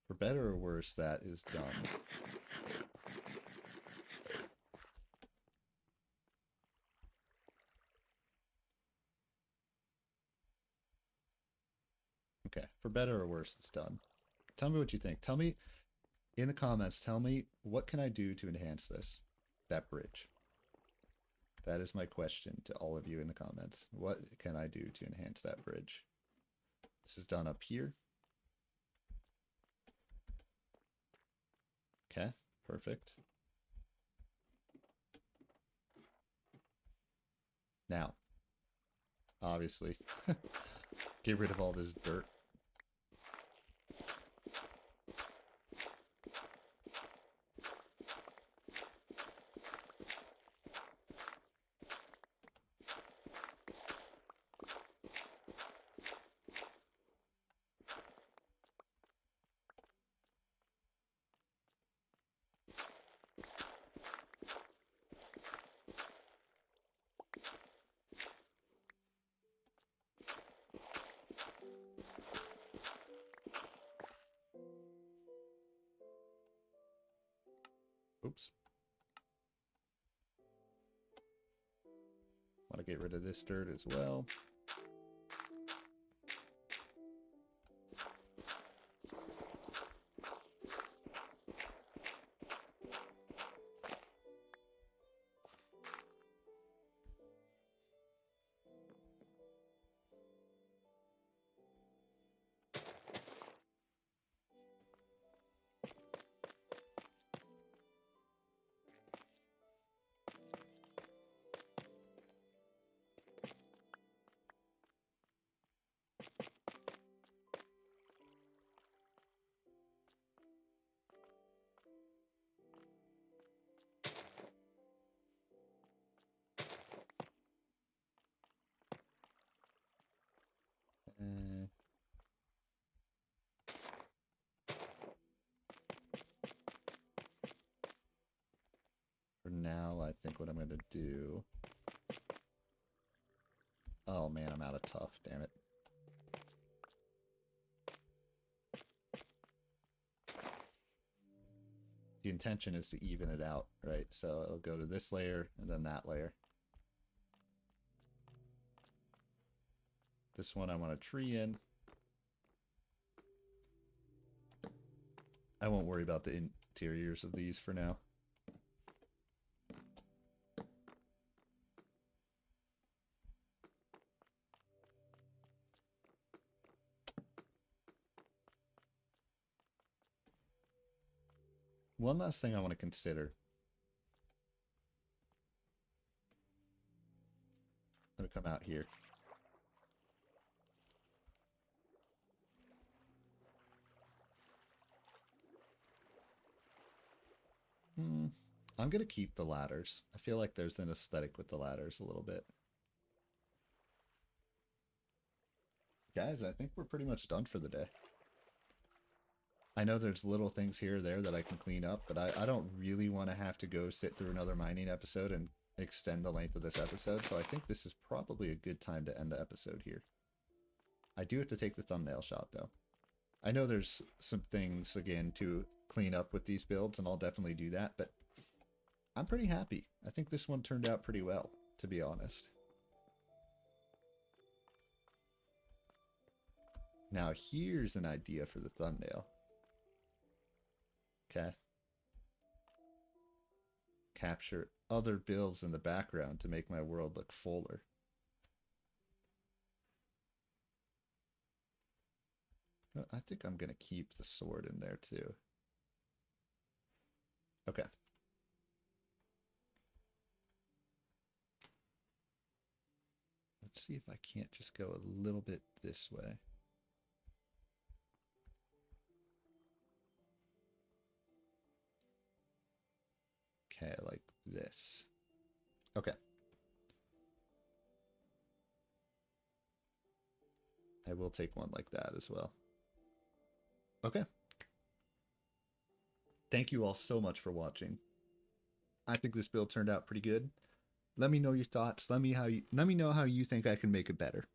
For better or worse, that is done. Okay, for better or worse, it's done. Tell me what you think. Tell me in the comments, tell me what can I do to enhance this, that bridge. That is my question to all of you in the comments. What can I do to enhance that bridge? This is done up here. Okay, perfect. Now, obviously, get rid of all this dirt. Oops. Want to get rid of this dirt as well. For now, I think what I'm going to do... Oh man, I'm out of tuff, damn it. The intention is to even it out, right? So it'll go to this layer and then that layer. This one I want a tree in. I won't worry about the interiors of these for now. One last thing I want to consider. I'm going to come out here. I'm going to keep the ladders. I feel like there's an aesthetic with the ladders a little bit. Guys, I think we're pretty much done for the day. I know there's little things here or there that I can clean up, but I don't really want to have to go sit through another mining episode and extend the length of this episode, so I think this is probably a good time to end the episode here. I do have to take the thumbnail shot, though. I know there's some things, again, to clean up with these builds, and I'll definitely do that, but I'm pretty happy. I think this one turned out pretty well, to be honest. Now, here's an idea for the thumbnail. Okay. Capture other builds in the background to make my world look fuller. I think I'm going to keep the sword in there too. Okay. Let's see if I can't just go a little bit this way. Okay, like this. Okay. I will take one like that as well. Okay. Thank you all so much for watching. I think this build turned out pretty good. Let me know your thoughts. Let me know how you think I can make it better,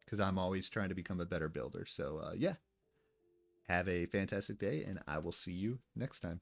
because I'm always trying to become a better builder. So yeah. Have a fantastic day, and I will see you next time.